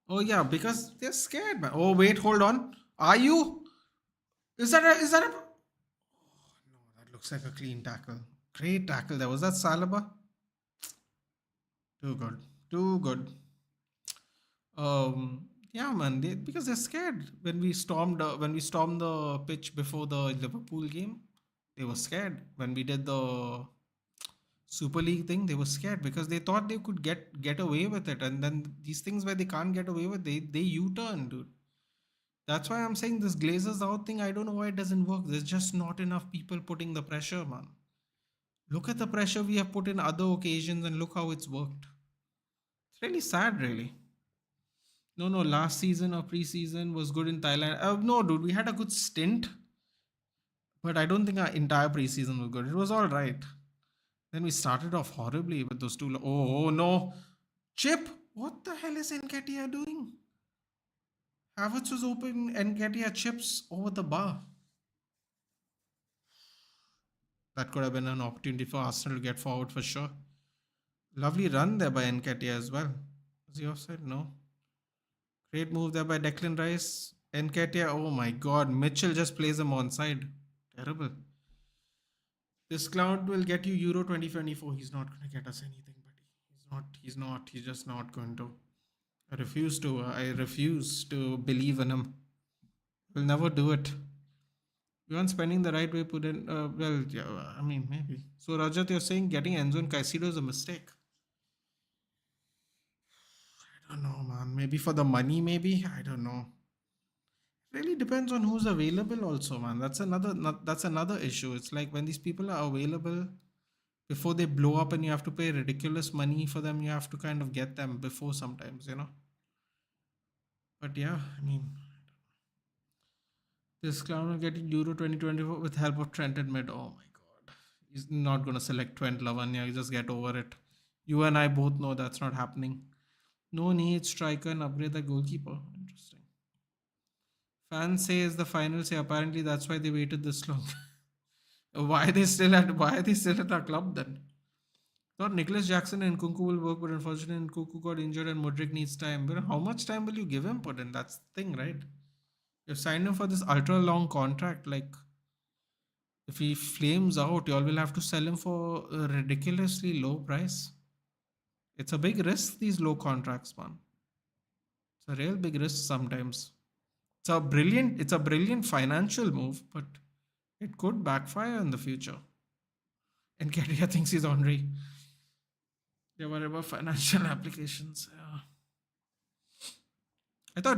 Oh yeah, because they're scared, man. Oh wait, hold on. Are you? Is that a? Oh no, that looks like a clean tackle. Great tackle. There was that Saliba. Too good. Too good. Yeah, man. Because they're scared. When we stormed the pitch before the Liverpool game, they were scared. When we did the Super League thing, they were scared because they thought they could get away with it, and then these things where they can't get away with, they U-turn, dude. That's why I'm saying this Glazers out thing. I don't know why it doesn't work. There's just not enough people putting the pressure, man. Look at the pressure we have put in other occasions, and look how it's worked. It's really sad, really. No, no, last season or pre-season was good in Thailand. No, dude, we had a good stint, but I don't think our entire pre-season was good. It was all right. Then we started off horribly with those two. Oh, oh no. Chip, what the hell is Nketiah doing? Havertz was open, Nketiah chips over the bar. That could have been an opportunity for Arsenal to get forward for sure. Lovely run there by Nketiah as well. Was he offside? No. Great move there by Declan Rice. Nketiah, oh my god. Mitchell just plays him onside. Terrible. This cloud will get you Euro 2024. He's not going to get us anything, buddy. He's just not going to. I refuse to believe in him. We'll never do it. We aren't spending the right way, put in. Well, yeah, I mean, maybe. So, Rajat, you're saying getting Enzo and Caicedo is a mistake? I don't know, man. Maybe for the money, maybe. I don't know. Really depends on who's available, also, man. That's another issue. It's like when these people are available before they blow up, and you have to pay ridiculous money for them. You have to kind of get them before sometimes, you know. But yeah, I mean, this clown will get Euro 2024 with help of Trent in mid. Oh my god. He's not going to select Trent Lavanya. You just get over it. You and I both know that's not happening. No need striker and upgrade the goalkeeper. Interesting. Fans say it's the final say. Apparently that's why they waited this long. Why are they still at our club then? Thought Nicholas Jackson and Kunku will work, but unfortunately Kunku got injured and Mudrik needs time. But how much time will you give him, Putin? That's the thing, right? You've signed him for this ultra long contract. Like, if he flames out, you all will have to sell him for a ridiculously low price. It's a big risk, these low contracts, man. It's a real big risk sometimes. It's a brilliant financial move, but it could backfire in the future. And Ketia thinks he's Henry. They worry about financial applications. Yeah.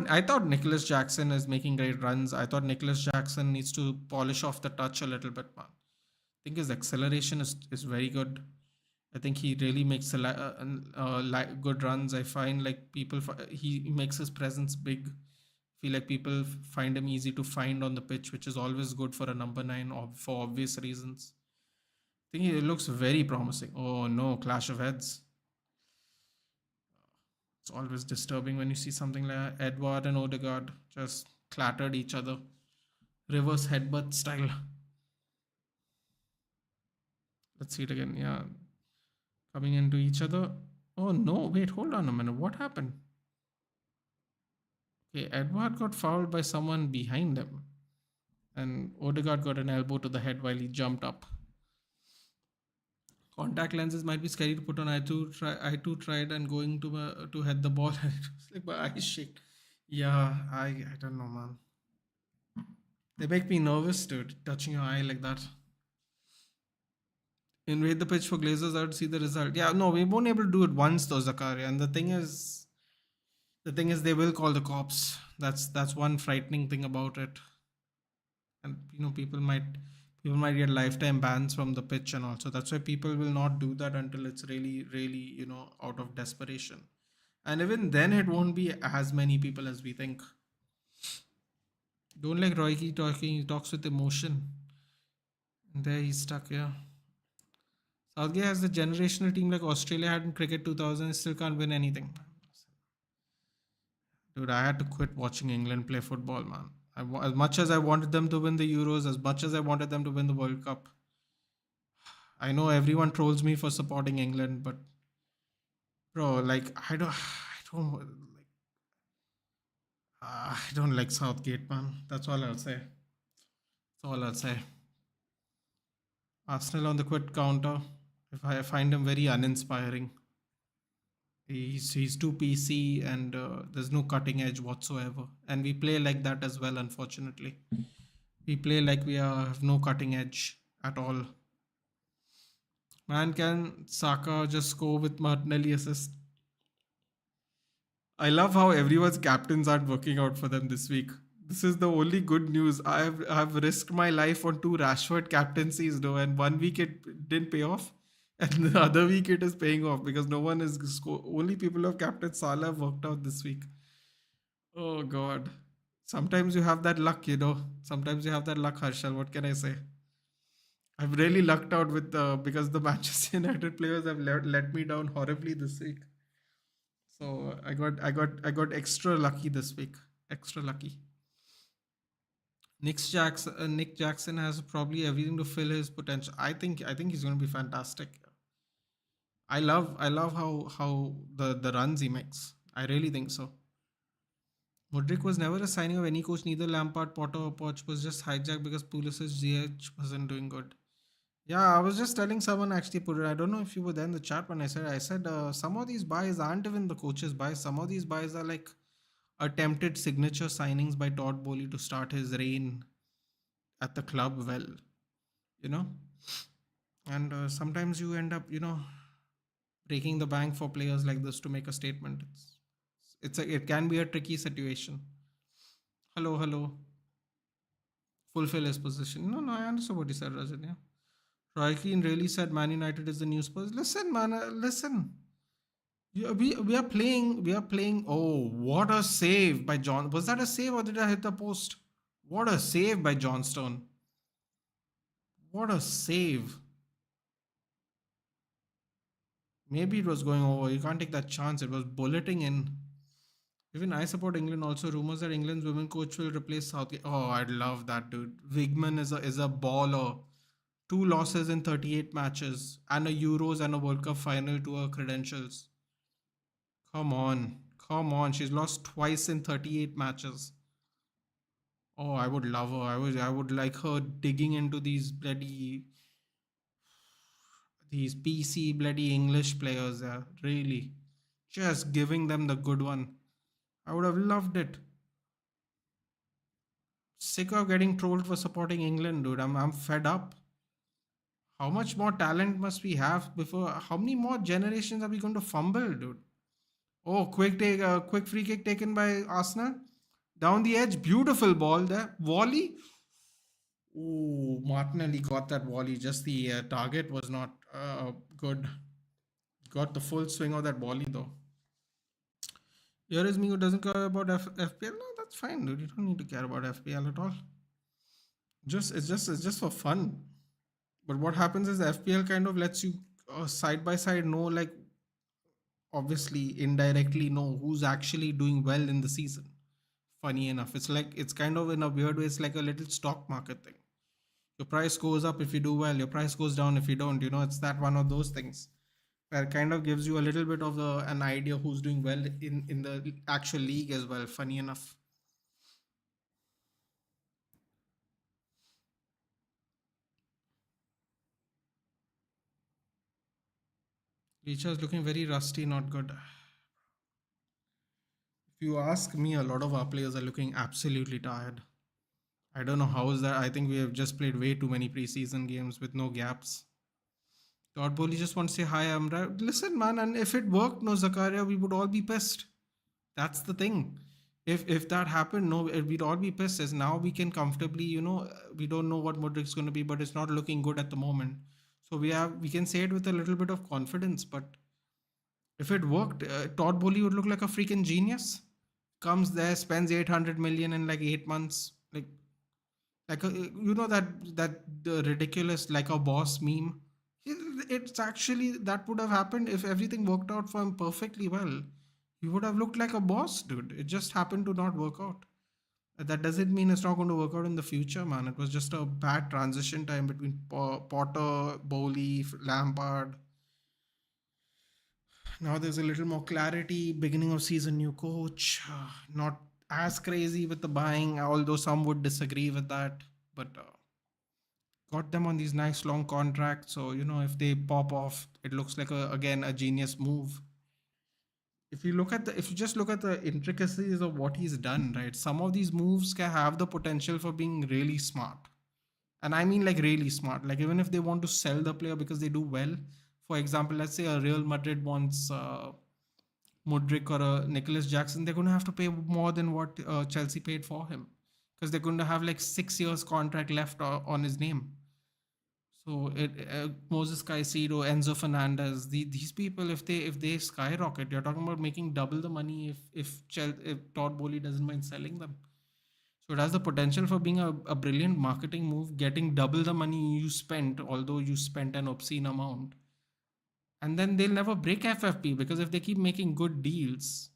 I thought Nicholas Jackson is making great runs. I thought Nicholas Jackson needs to polish off the touch a little bit, man. I think his acceleration is very good. I think he really makes good runs. I find like he makes his presence big. Feel like people find him easy to find on the pitch, which is always good for a number nine, for obvious reasons. I think he looks very promising. Oh no, clash of heads. It's always disturbing when you see something like Edward and Odegaard just clattered each other, reverse headbutt style. Let's see it again. Yeah, coming into each other. Oh no, wait, hold on a minute. What happened? Okay, Edward got fouled by someone behind him, and Odegaard got an elbow to the head while he jumped up. Contact lenses might be scary to put on. I too tried and going to head the ball, and it was like my eyes shake. Yeah, I don't know, man. They make me nervous, dude. Touching your eye like that. Invade the pitch for Glazers. I would see the result. Yeah, no, we won't able to do it once though, Zakaria. And the thing is, they will call the cops. That's one frightening thing about it. And people might get lifetime bans from the pitch, and also that's why people will not do that until it's really, really, out of desperation. And even then, it won't be as many people as we think. Don't like Roy talking. He talks with emotion. And there he's stuck. Yeah. Southgate has the generational team like Australia had in cricket 2000. Still can't win anything. Dude, I had to quit watching England play football, man. As much as I wanted them to win the Euros, as much as I wanted them to win the World Cup, I know everyone trolls me for supporting England, but bro, like I don't like Southgate, man. That's all I'll say. That's all I'll say. Arsenal on the quit counter. If I find him very uninspiring. He's too PC, and there's no cutting edge whatsoever. And we play like that as well, unfortunately. We play like we have no cutting edge at all. Man, can Saka just go with Martinelli assist? I love how everyone's captains aren't working out for them this week. This is the only good news. I've risked my life on two Rashford captaincies, though, and one week it didn't pay off, and the other week it is paying off because no one is only people who have captain Salah have worked out this week. Oh God! Sometimes you have that luck, you know. Sometimes you have that luck, Harshal. What can I say? I've really lucked out with because the Manchester United players have let me down horribly this week. So I got extra lucky this week. Extra lucky. Nick Jackson has probably everything to fill his potential. I think he's going to be fantastic. I love how the runs he makes. I really think so. Modric was never a signing of any coach. Neither Lampard, Potter, or Poch was just hijacked because Pulis's GH wasn't doing good. Yeah, I was just telling someone actually put it. I don't know if you were there in the chat when I said some of these buys aren't even the coaches' buys. Some of these buys are like attempted signature signings by Todd Bowley to start his reign at the club well, you know. And sometimes you end up, breaking the bank for players like this to make a statement. It can be a tricky situation. Hello, hello. Fulfill his position. No, I understand what you said, Rajan. Yeah. Roy Keane really said Man United is the new Spurs. Listen, man, listen. We are playing. Oh, what a save by John! Was that a save or did I hit the post? What a save by Johnstone! What a save! Maybe it was going over. You can't take that chance. It was bulleting in. Even I support England. Also, rumors that England's women coach will replace Southgate. Oh, I'd love that, dude. Wigman is a baller. Two losses in 38 matches and a Euros and a World Cup final to her credentials. Come on, come on. She's lost twice in 38 matches. Oh, I would love her. I would like her digging into these PC bloody English players. Yeah, really, just giving them the good one. I would have loved it. Sick of getting trolled for supporting England, dude. I'm fed up. How much more talent must we have before? How many more generations are we going to fumble, dude? Oh, quick free kick taken by Arsenal down the edge. Beautiful ball there. Volley. Oh, Martinelli got that volley. Just the target was not good. Got the full swing of that volley though. Here is me who doesn't care about FPL. No, that's fine, dude. You don't need to care about FPL at all. It's just for fun. But what happens is FPL kind of lets you side by side know, like, obviously indirectly know who's actually doing well in the season. Funny enough, it's kind of in a weird way. It's like a little stock market thing. Your price goes up if you do well. Your price goes down if you don't. It's that one of those things where it kind of gives you a little bit of an idea who's doing well in the actual league as well. Funny enough. Reacher is looking very rusty, not good. If you ask me, a lot of our players are looking absolutely tired. I don't know how is that. I think we have just played way too many preseason games with no gaps. Todd Bowley just wants to say hi, Amra. Listen, man, and if it worked, no Zakaria, we would all be pissed. That's the thing. If that happened, no, we'd all be pissed. As now we can comfortably, we don't know what Modric's going to be, but it's not looking good at the moment. So we can say it with a little bit of confidence. But if it worked, Todd Bowley would look like a freaking genius. Comes there, spends 800 million in like 8 months, that the ridiculous like a boss meme. It's actually that would have happened if everything worked out for him perfectly well. He would have looked like a boss, dude. It just happened to not work out. That doesn't mean it's not going to work out in the future, man. It was just a bad transition time between Potter, Bowley, Lampard. Now there's a little more clarity. Beginning of season, new coach. Not as crazy with the buying, although some would disagree with that. But got them on these nice long contracts. So, if they pop off, it looks like again a genius move. If you just look at the intricacies of what he's done, right? Some of these moves can have the potential for being really smart. And I mean like really smart. Like even if they want to sell the player because they do well, for example, let's say a Real Madrid wants Mudryk or a Nicholas Jackson, they're going to have to pay more than what Chelsea paid for him, because they're going to have like 6 years contract left on his name. So Moses Caicedo, Enzo Fernandez, these people, if they skyrocket, you're talking about making double the money if Todd Bowley doesn't mind selling them. So it has the potential for being a brilliant marketing move, getting double the money you spent, although you spent an obscene amount. And then they'll never break FFP, because if they keep making good deals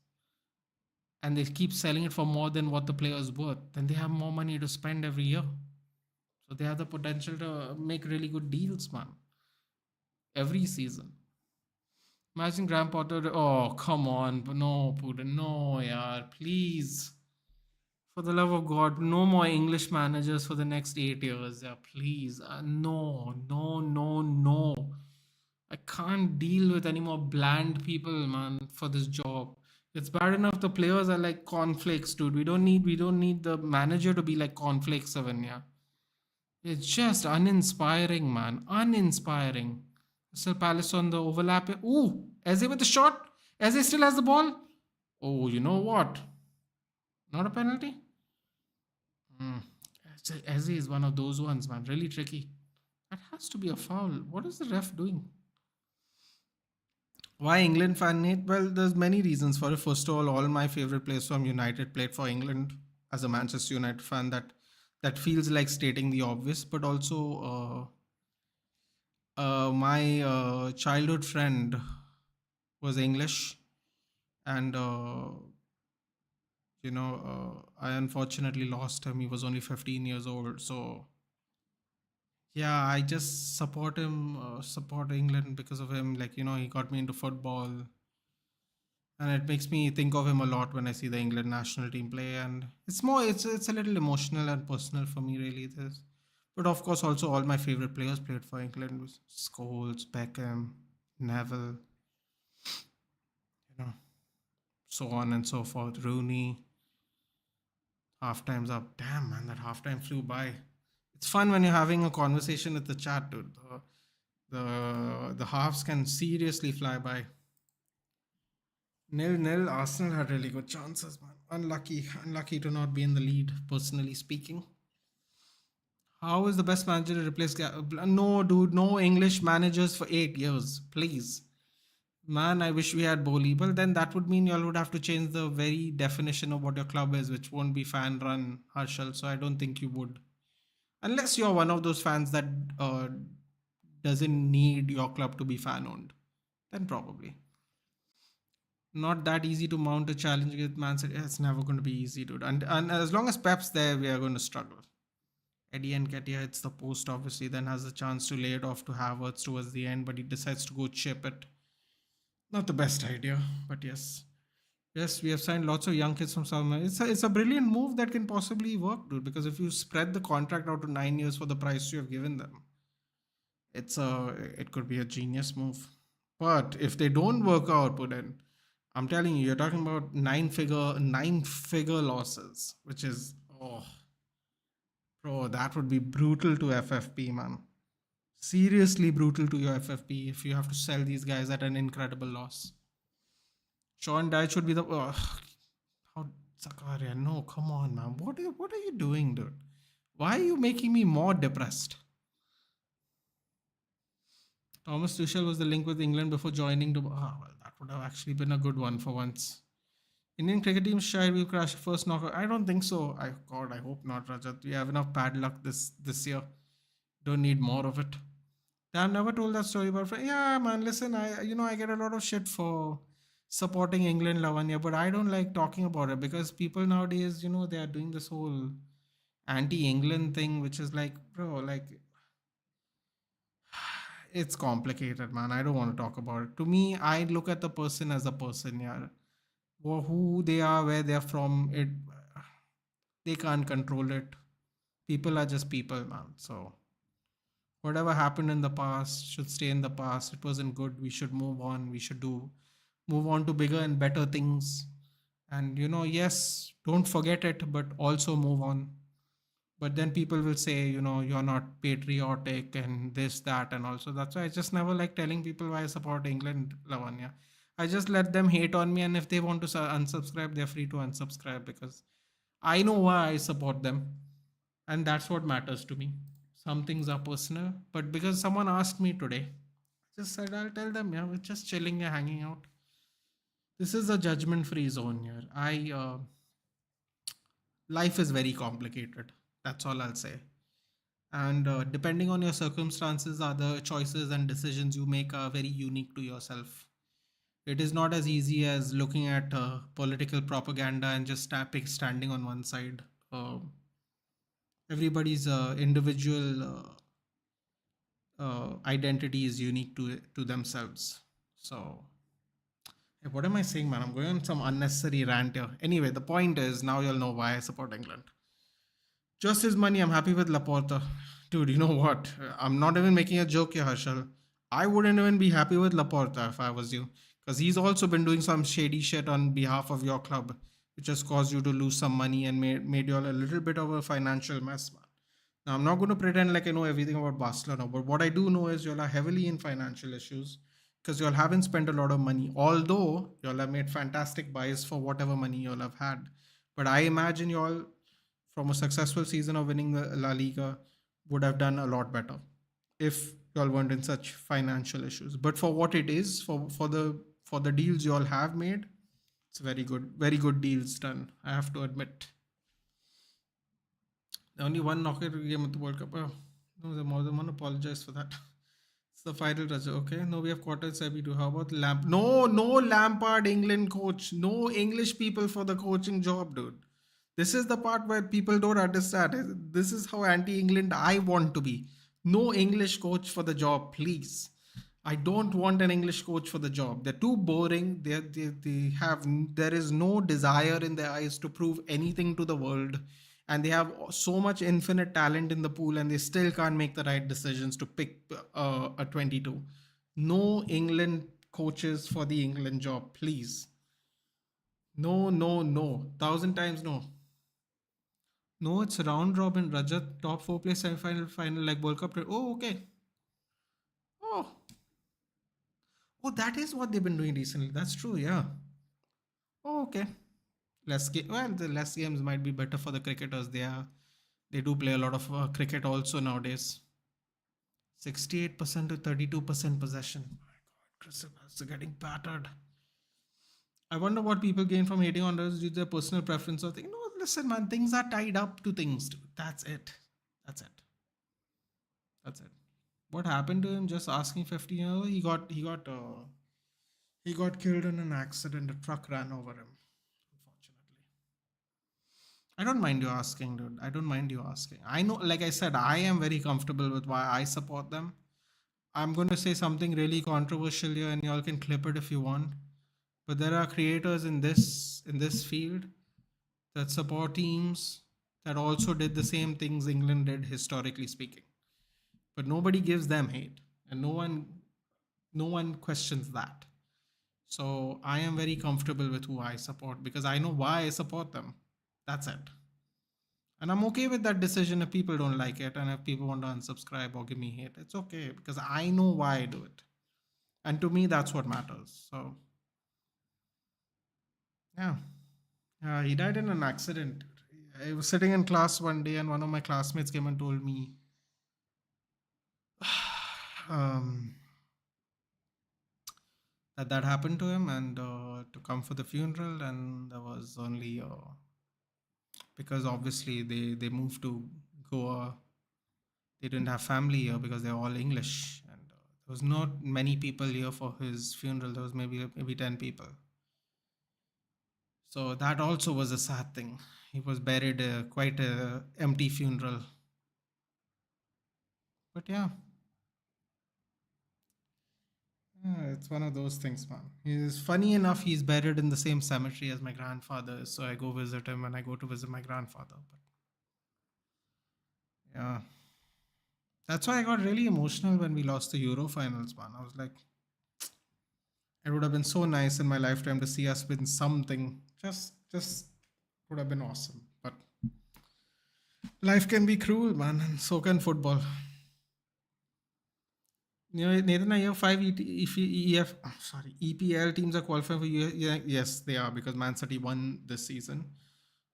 and they keep selling it for more than what the player is worth, then they have more money to spend every year. So they have the potential to make really good deals, man, every season. Imagine Graham Potter. Oh, come on. No, Putin. No, yaar. Please. For the love of God, no more English managers for the next 8 years. Yeah, please. No, no, no, no. I can't deal with any more bland people, man, for this job. It's bad enough the players are like cornflakes, dude. We don't need the manager to be like cornflakes, Seven, yeah. It's just uninspiring, man. Uninspiring. Crystal Palace on the overlap. Ooh, Eze with the shot. Eze still has the ball. Oh, you know what? Not a penalty? Hmm. Eze is one of those ones, man. Really tricky. That has to be a foul. What is the ref doing? Why England fan hate? Well, there's many reasons for it. First of all my favorite players from United played for England. As a Manchester United fan, that feels like stating the obvious, but also my childhood friend was English, and I unfortunately lost him. He was only 15 years old, so yeah, I just support him, support England because of him. Like, he got me into football, and it makes me think of him a lot when I see the England national team play. And it's a little emotional and personal for me, really. This, but of course, also all my favorite players played for England was Scholes, Beckham, Neville, you know, so on and so forth. Rooney. Half time's up. Damn, man, that half time flew by. It's fun when you're having a conversation with the chat, dude. The halves can seriously fly by. Nil nil. Arsenal had really good chances, man. Unlucky to not be in the lead. Personally speaking, how is the best manager to replace? No, dude. No English managers for 8 years, please. Man, I wish we had Bowley. Well, then that would mean y'all would have to change the very definition of what your club is, which won't be fan run, Harshal. So I don't think you would, unless you're one of those fans that uh, doesn't need your club to be fan owned. Then probably not that easy to mount a challenge with Man City. It's never going to be easy, dude. And as long as Pep's there, we are going to struggle. Eddie Nketiah hits the post, obviously, then has a chance to lay it off to Havertz towards the end, but he decides to go chip it. Not the best idea, but yes. Yes, we have signed lots of young kids from South America. It's a brilliant move that can possibly work, dude, because if you spread the contract out to 9 years for the price you have given them, it could be a genius move. But if they don't work out, then I'm telling you, you're talking about nine figure losses, which is, oh, bro, that would be brutal to FFP, man. Seriously brutal to your FFP if you have to sell these guys at an incredible loss. Sean Dyche should be the. How Zakaria? No, come on, man. What are you doing, dude? Why are you making me more depressed? Thomas Tuchel was the link with England before joining. Well, that would have actually been a good one for once. Indian cricket team shy will crash first knockout. I don't think so. God, I hope not, Rajat. We have enough bad luck this year. Don't need more of it. I've never told that story about. Yeah, man. Listen, I get a lot of shit for supporting England, Lavanya, but I don't like talking about it because people nowadays, they are doing this whole anti-England thing, which is like, bro, like it's complicated, man. I don't want to talk about it. To me, I look at the person as a person, yeah. Who they are, where they're from, they can't control it. People are just people, man. So whatever happened in the past should stay in the past. It wasn't good. We should move on. We should move on to bigger and better things. And yes, don't forget it, but also move on. But then people will say, you're not patriotic and this, that, and also that's why I just never like telling people why I support England, Lavanya. I just let them hate on me, and if they want to unsubscribe, they're free to unsubscribe because I know why I support them, and that's what matters to me. Some things are personal, but because someone asked me today, I just said I'll tell them. Yeah, we're just chilling and hanging out. This is a judgment-free zone here. Life is very complicated. That's all I'll say. And depending on your circumstances, other choices and decisions you make are very unique to yourself. It is not as easy as looking at political propaganda and just standing on one side. Everybody's individual identity is unique to themselves. So, hey, what am I saying, man? I'm going on some unnecessary rant here. Anyway, the point is now you'll know why I support England. Just his money, I'm happy with Laporta. Dude, you know what? I'm not even making a joke here, Harshal. I wouldn't even be happy with Laporta if I was you. Because he's also been doing some shady shit on behalf of your club, which has caused you to lose some money and made you all a little bit of a financial mess, man. Now, I'm not going to pretend like I know everything about Barcelona, but what I do know is you all are heavily in financial issues because you all haven't spent a lot of money, although you all have made fantastic buys for whatever money you all have had. But I imagine you all from a successful season of winning the La Liga would have done a lot better if y'all weren't in such financial issues. But for what it is, for the deals y'all have made, it's very good deals done. I have to admit. Only one knockout game at the World Cup. Oh, no, the more than one. Apologize for that. It's the final Raja. Okay. No, we have quarter Sebi too. How about Lamp? No, no Lampard, England coach. No English people for the coaching job, dude. This is the part where people don't understand. This is how anti-England I want to be. No English coach for the job, please. I don't want an English coach for the job. They're too boring. They have there is no desire in their eyes to prove anything to the world, and they have so much infinite talent in the pool, and they still can't make the right decisions to pick a 22. No England coaches for the England job, please. No, no, no. Thousand times no. No, it's round robin. Rajat, top four play semi-final, final like World Cup. Oh, okay. Oh, oh, that is what they've been doing recently. That's true. Yeah. Oh, okay. Well, the less games might be better for the cricketers. They do play a lot of cricket also nowadays. 68% to 32% possession. My God, Crystal Palace are getting battered. I wonder what people gain from hating on others due to their personal preference or thing. No, listen, man, things are tied up to things, dude. That's it. That's it. That's it. What happened to him? Just asking 50. He got killed in an accident. A truck ran over him. Unfortunately, I don't mind you asking, dude. I don't mind you asking. I know, like I said, I am very comfortable with why I support them. I'm going to say something really controversial here, and y'all can clip it if you want. But there are creators in this field that support teams that also did the same things England did historically speaking. But nobody gives them hate, and no one questions that. So I am very comfortable with who I support because I know why I support them. That's it. And I'm okay with that decision if people don't like it and if people want to unsubscribe or give me hate. It's okay because I know why I do it. And to me, that's what matters. So, yeah. He died in an accident. I was sitting in class one day and one of my classmates came and told me um, that happened to him and to come for the funeral. And there was only because obviously they moved to Goa. They didn't have family here because they're all English, and there was not many people here for his funeral. There was maybe 10 people. So that also was a sad thing. He was buried quite a empty funeral. But yeah, it's one of those things, man. He's funny enough. He's buried in the same cemetery as my grandfather is, so I go visit him when I go to visit my grandfather. But yeah, that's why I got really emotional when we lost the Euro finals, man. I was like, it would have been so nice in my lifetime to see us win something. Just would have been awesome. But Life can be cruel, man, and so can football. You know, Nathan, I have five if EF, sorry, EPL teams are qualifying for yeah, yes, they are because Man City won this season.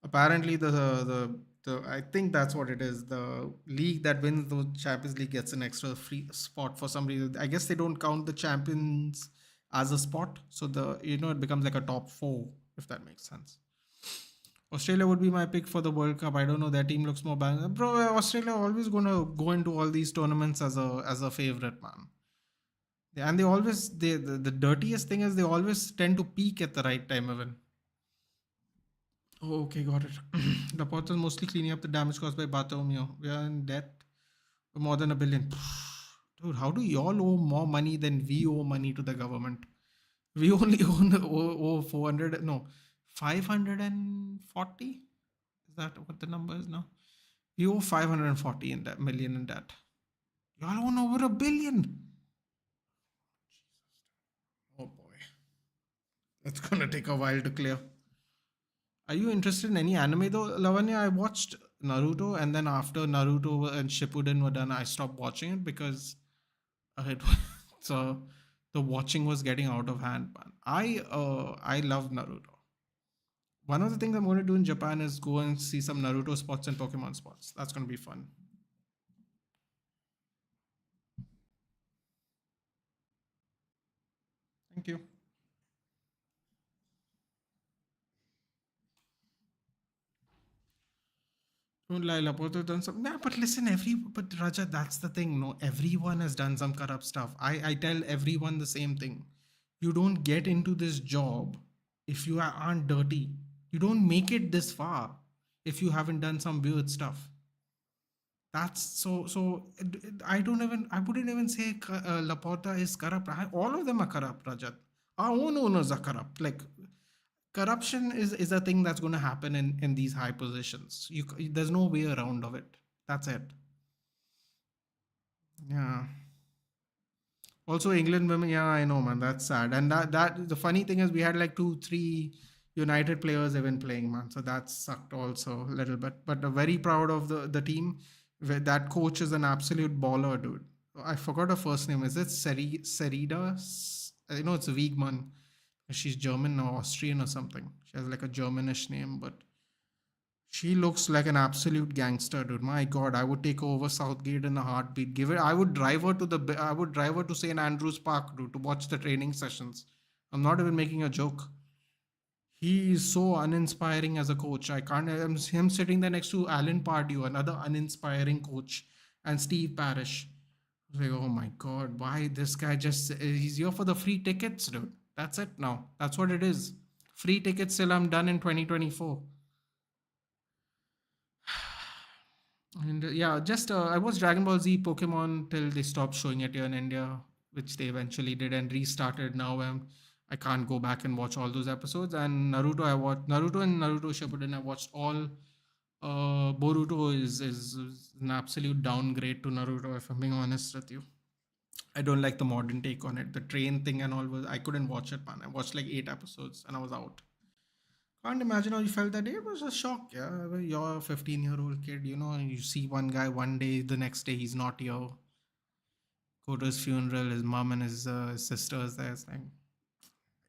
Apparently, the I think that's what it is. The league that wins the Champions League gets an extra free spot for some reason. I guess they don't count the champions as a spot, so the it becomes like a top four if that makes sense. Australia would be my pick for the World Cup. I don't know. Their team looks more balanced. Bro, Australia always gonna go into all these tournaments as a favorite, man. And they always the dirtiest thing is they always tend to peak at the right time even. Oh, okay, got it. The pot is mostly cleaning up the damage caused by Bartholomew. We are in debt for more than $1 billion. Dude, how do y'all owe more money than we owe money to the government? We only owe 400, no, 540? Is that what the number is now? We owe 540 in that million in debt. Y'all own over $1 billion. Oh boy. That's gonna take a while to clear. Are you interested in any anime though, Lavanya? I watched Naruto, and then after Naruto and Shippuden were done, I stopped watching it because it so the watching was getting out of hand. Man. I love Naruto. One of the things I'm going to do in Japan is go and see some Naruto spots and Pokemon spots. That's going to be fun. Thank you. Don't lie, Laporte done some. Nah, but listen, but Raja, that's the thing. No, everyone has done some corrupt stuff. I tell everyone the same thing. You don't get into this job if you aren't dirty. You don't make it this far if you haven't done some weird stuff. That's so. I wouldn't even say Laporta is corrupt. All of them are corrupt, Rajat. Our own owners are corrupt. Like corruption is a thing that's going to happen in these high positions. There's no way around of it. That's it. Yeah. Also, England women. Yeah, I know, man. That's sad. And that the funny thing is, we had like 2, 3 United players even playing, man. So that sucked also a little bit. But very proud of the team. That coach is an absolute baller, dude. I forgot her first name. Is it Serida? I know it's a Wiegmann. She's German or Austrian or something. She has like a Germanish name, but she looks like an absolute gangster, dude. My God, I would take over Southgate in a heartbeat. Give it. I would drive her to I would drive her to St Andrews Park, dude, to watch the training sessions. I'm not even making a joke. He is so uninspiring as a coach. I can't. Him sitting there next to Alan Pardew, another uninspiring coach, and Steve Parish. I was like, oh my God, why this guy he's here for the free tickets, dude. That's it now. That's what it is. Free tickets till I'm done in 2024. And yeah, just I watched Dragon Ball Z Pokemon till they stopped showing it here in India, which they eventually did and restarted. Now I can't go back and watch all those episodes. And Naruto, I watched Naruto and Naruto Shippuden. I watched all. Boruto is an absolute downgrade to Naruto, if I'm being honest with you. I don't like the modern take on it. The train thing and all was I couldn't watch it, man. I watched like 8 episodes and I was out. Can't imagine how you felt that day. It was a shock. Yeah, well, you're a 15-year-old kid, and you see one guy one day, the next day he's not here. Go to his funeral, his mom and his sisters there. It's like,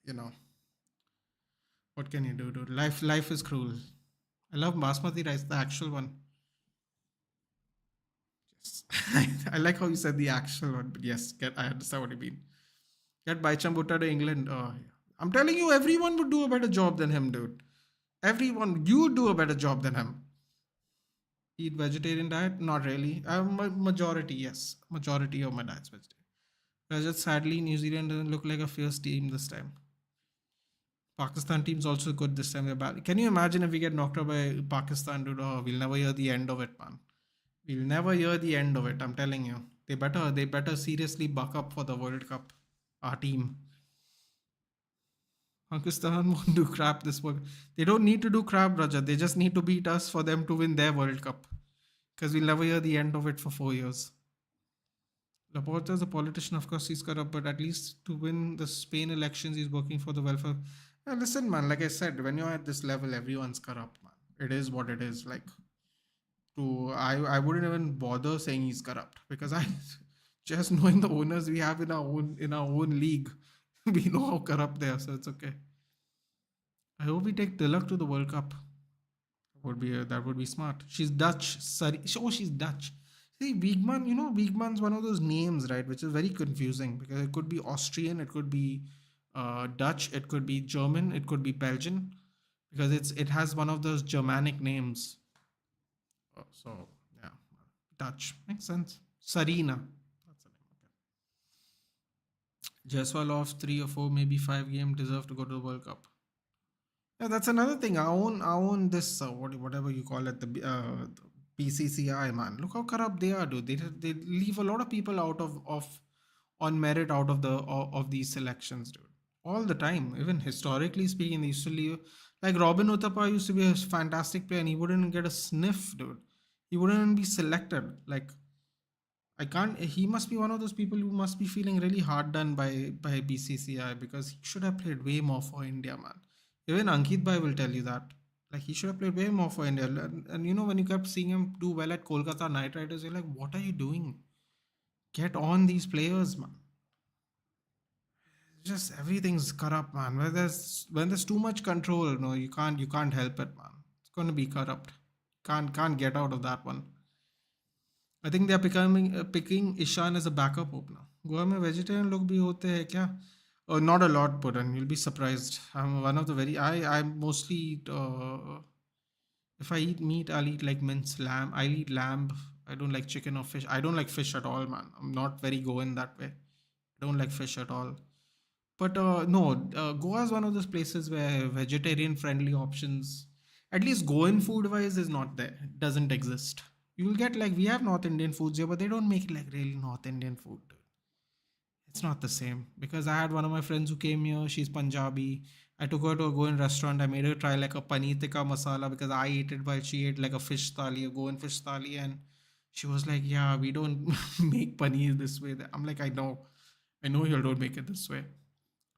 you know, what can you do, dude? Life is cruel. I love basmati rice, the actual one. Yes. I like how you said the actual one, but yes, I understand what you mean. Get Baicham Bhutta to England. Oh, yeah. I'm telling you, everyone would do a better job than him, dude. Everyone, you would do a better job than him. Eat vegetarian diet? Not really. Majority, yes. Majority of my diet's vegetarian. Just sadly, New Zealand doesn't look like a fierce team this time. Pakistan team's also good this time. They're bad. Can you imagine if we get knocked out by Pakistan, dude? Oh, we'll never hear the end of it, man. We'll never hear the end of it. I'm telling you. They better seriously buck up for the World Cup. Our team. Pakistan won't do crap this world. They don't need to do crap, Raja. They just need to beat us for them to win their World Cup. Because we'll never hear the end of it for 4 years. Laporta is a politician, of course, he's corrupt, but at least to win the Spain elections, he's working for the welfare. Listen, man, like I said, when you're at this level, everyone's corrupt, man. It is what it is. Like, I wouldn't even bother saying he's corrupt because I just knowing the owners we have in our own league, we know how corrupt they are, so it's okay. I hope we take Tilak to the World Cup. That would be smart. She's Dutch. Sorry, oh, she's Dutch. See, Wiegman, Wiegman's one of those names, right, which is very confusing because it could be Austrian, it could be Dutch, it could be German, it could be Belgian, because it has one of those Germanic names. So yeah, Dutch makes sense. Sarina, that's the name. Okay. Jaiswal off 3 or 4, maybe 5 game deserve to go to the World Cup. Yeah, that's another thing. I own this whatever you call it, the PCCI, man. Look how corrupt they are, dude. They leave a lot of people out of on merit out of these selections, dude. All the time. Even historically speaking, they used to leave. Like Robin Uthappa used to be a fantastic player, and he wouldn't get a sniff, dude. He wouldn't even be selected. Like I can't. He must be one of those people who must be feeling really hard done by BCCI because he should have played way more for India, man. Even Ankit Bhai will tell you that. Like he should have played way more for India. And when you kept seeing him do well at Kolkata Knight Riders, you're like, what are you doing? Get on these players, man. Just everything's corrupt, man. When there's too much control, no, you can't help it, man. It's gonna be corrupt. Can't get out of that one. I think they are picking Ishan as a backup opener. Goa में vegetarian लोग भी होते हैं क्या? Not a lot, Puran. You'll be surprised. I'm one of the very. I mostly eat. If I eat meat, I'll eat like minced lamb. I'll eat lamb. I don't like chicken or fish. I don't like fish at all, man. I'm not very Goan that way. I don't like fish at all. But no, Goa is one of those places where vegetarian friendly options, at least Goan food wise, is not there. It doesn't exist. You'll get like we have North Indian foods here, but they don't make it like really North Indian food. It's not the same because I had one of my friends who came here. She's Punjabi. I took her to a Goan restaurant. I made her try like a paneer tikka masala because I ate it while she ate like a fish thali, a Goan fish thali, and she was like, "Yeah, we don't make paneer this way." I'm like, I know you don't make it this way.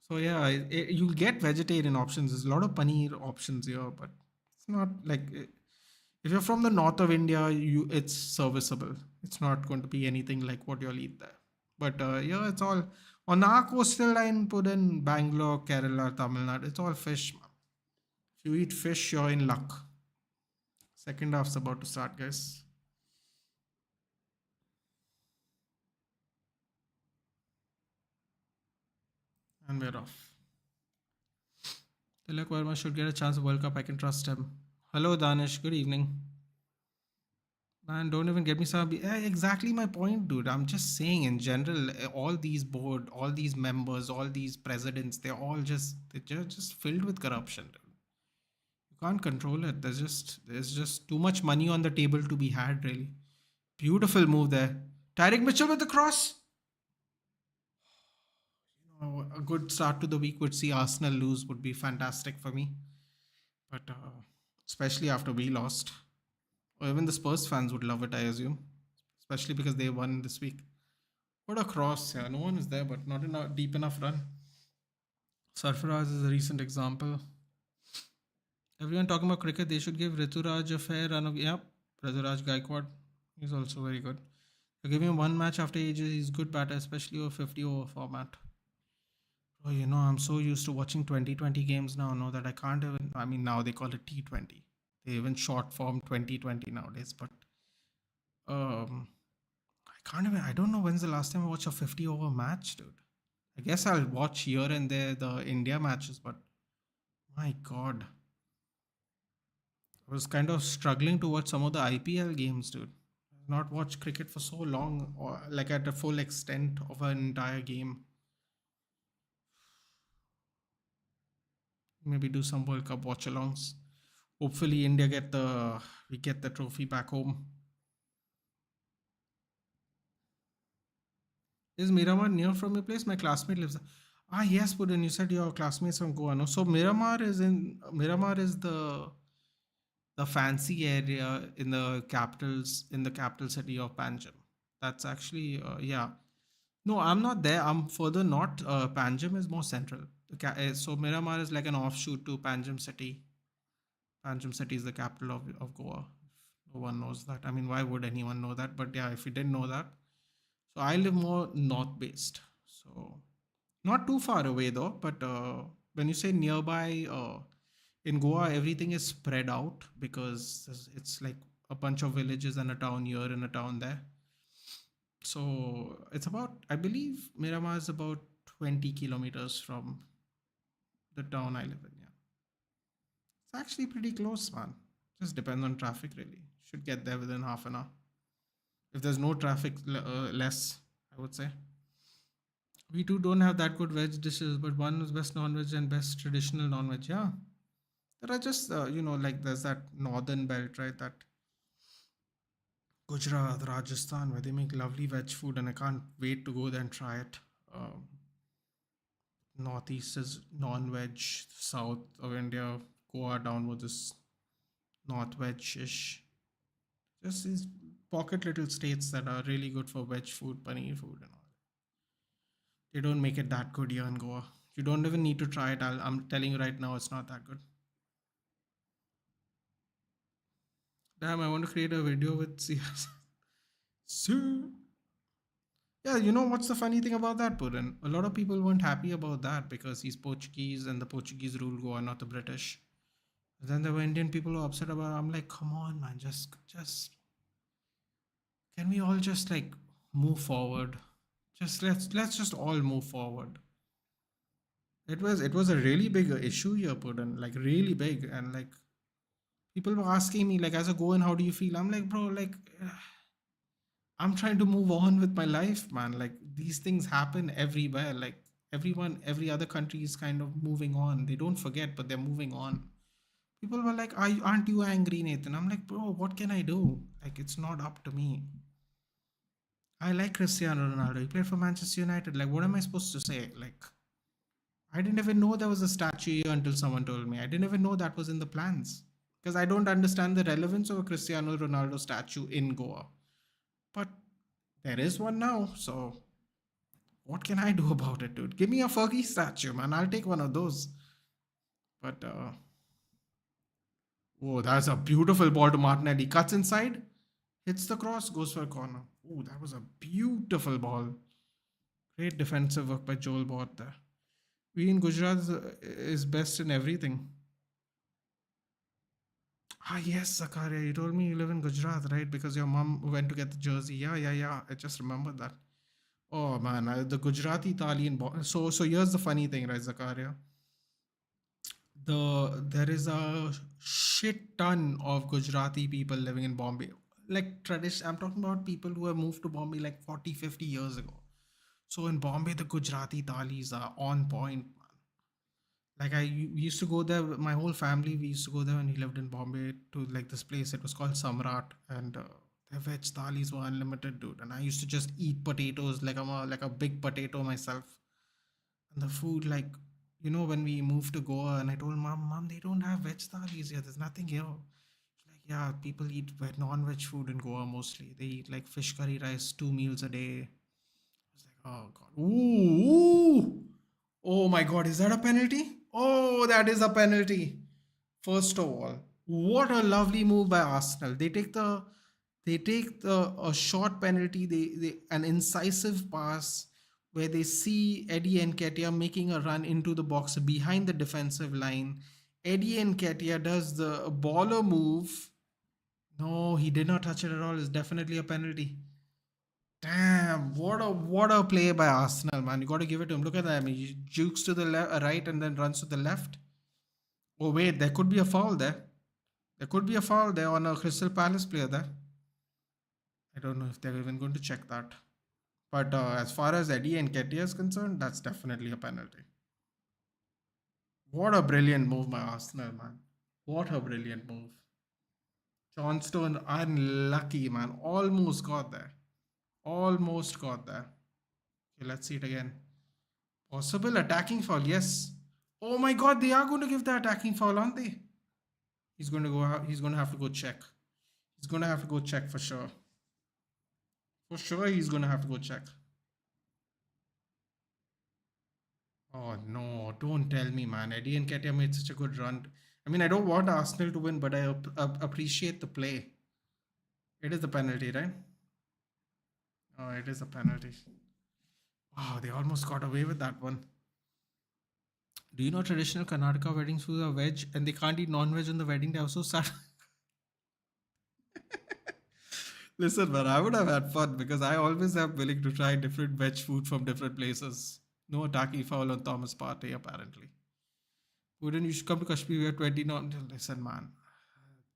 So yeah, you'll get vegetarian options. There's a lot of paneer options here, but it's not like if you're from the north of India, it's serviceable. It's not going to be anything like what you'll eat there. But yeah, it's all on our coastal line. Put in Bangalore, Kerala, Tamil Nadu. It's all fish, man. If you eat fish, you're in luck. Second half's about to start, guys, and we're off. Tilak Verma should get a chance at World Cup. I can trust him. Hello, Danish. Good evening. Man, don't even get me started. Exactly my point, dude. I'm just saying, in general, all these board, all these members, all these presidents, they're just filled with corruption, dude. You can't control it. There's just too much money on the table to be had, really. Beautiful move there. Tyrick Mitchell with the cross. A good start to the week would see Arsenal lose would be fantastic for me, but especially after we lost. Or even the Spurs fans would love it, I assume, especially because they won this week. What a cross! Yeah, no one is there, but not in a deep enough run. Sarfaraz is a recent example. Everyone talking about cricket, they should give Rituraj a fair run of. Yep, Rituraj Gaikwad. He's also very good. They're giving him one match after ages. He's good batter, especially over 50 over format. Oh, I'm so used to watching 2020 games now that I can't even. I mean, now they call it T20. They even short form 2020 nowadays, but um, I can't even. I don't know when's the last time I watched a 50 over match, dude. I guess I'll watch here and there the India matches, but my god, I was kind of struggling to watch some of the IPL games, dude. I've not watched cricket for so long, or like at the full extent of an entire game. Maybe do some World Cup watch-alongs. Hopefully, India we get the trophy back home. Is Miramar near from your place? My classmate lives there. Ah, yes, Pudan, you said your classmates from Goa, no? So Miramar is the fancy area in the capital city of Panjim. That's actually yeah. No, I'm not there. I'm further north. Panjim is more central. So Miramar is like an offshoot to Panjim city. Panjim city is the capital of Goa. No one knows that. I mean, why would anyone know that? But yeah, if you didn't know that. So I live more north based. So not too far away though. But when you say nearby, in Goa, everything is spread out because it's like a bunch of villages and a town here and a town there. So it's about, I believe Miramar is about 20 kilometers from the town I live in. Yeah. It's actually pretty close, man. Just depends on traffic, really. Should get there within half an hour. If there's no traffic, less, I would say. We too don't have that good veg dishes, but one is best non-veg and best traditional non-veg. Yeah, there are just like there's that northern belt, right? That Gujarat, Rajasthan, where they make lovely veg food, and I can't wait to go there and try it. Um, Northeast is non-veg, south of India, Goa downwards is north veg-ish. Just these pocket little states that are really good for veg food, paneer food, and all. They don't make it that good here in Goa. You don't even need to try it. I'm telling you right now, it's not that good. Damn, I want to create a video with CS. So, yeah, you know what's the funny thing about that, Puran? A lot of people weren't happy about that because he's Portuguese and the Portuguese rule Goa, not the British. Then there were Indian people who were upset about it. I'm like, come on, man, just can we all just like move forward? Just let's just all move forward. It was a really big issue here, Puran, like really big, and like people were asking me like as a Goan, how do you feel? I'm like, bro, like I'm trying to move on with my life, man. Like these things happen everywhere. Like everyone, every other country is kind of moving on. They don't forget, but they're moving on. People were like, aren't you angry, Nathan? I'm like, bro, what can I do? Like, it's not up to me. I like Cristiano Ronaldo. He played for Manchester United. Like, what am I supposed to say? Like, I didn't even know there was a statue here until someone told me. I didn't even know that was in the plans because I don't understand the relevance of a Cristiano Ronaldo statue in Goa. But there is one now, so what can I do about it, dude? Give me a Fergie statue, man. I'll take one of those. But oh, that's a beautiful ball to Martinelli. Cuts inside, hits the cross, goes for a corner. Oh, that was a beautiful ball. Great defensive work by Joel Bott there. We in Gujarat is best in everything. Ah, yes, Zakaria, you told me you live in Gujarat, right? Because your mom went to get the jersey. Yeah. I just remembered that. Oh man, the Gujarati thali in so here's the funny thing, right, Zakaria? There is a shit ton of Gujarati people living in Bombay. Like tradition, I'm talking about people who have moved to Bombay like 40, 50 years ago. So in Bombay, the Gujarati thalis are on point, man. Like we used to go there. My whole family, we used to go there when we lived in Bombay to like this place. It was called Samrat, and their veg thalis were unlimited, dude. And I used to just eat potatoes like I'm a big potato myself. And the food, like when we moved to Goa, and I told mom, they don't have veg thalis here. There's nothing here. She's like, yeah, people eat non-veg food in Goa mostly. They eat like fish curry rice 2 meals a day. I was like, oh god, ooh. Oh my god, is that a penalty? Oh, that is a penalty. First of all, what a lovely move by Arsenal. They take the a short penalty, they an incisive pass where they see Eddie Nketiah making a run into the box behind the defensive line. Eddie Nketiah does the baller move. No, he did not touch it at all. It's definitely a penalty. Damn, what a play by Arsenal, man. You got to give it to him. Look at that. I mean, he jukes to the right and then runs to the left. Oh wait, there could be a foul there. There could be a foul there on a Crystal Palace player there. I don't know if they're even going to check that. But as far as Eddie and Nketiah is concerned, that's definitely a penalty. What a brilliant move by Arsenal, man. What a brilliant move. Johnstone, unlucky, man. Almost got there. Almost got there. Okay, let's see it again. Possible attacking foul, yes. Oh my god, they are going to give the attacking foul, aren't they? He's going to go out. He's going to have to go check. He's going to have to go check for sure. For sure, he's going to have to go check. Oh no, don't tell me, man. Eddie Nketiah made such a good run. I mean, I don't want Arsenal to win, but I appreciate the play. It is a penalty, right? Oh, it is a penalty. Wow, they almost got away with that one. Do you know traditional Karnataka weddings food are veg and they can't eat non-veg on the wedding day? I was so sad. Listen, man, I would have had fun because I always am willing to try different veg food from different places. No attacking foul on Thomas Partey, apparently. Wouldn't you should come to Kashmir? We have 20 non. Listen, man.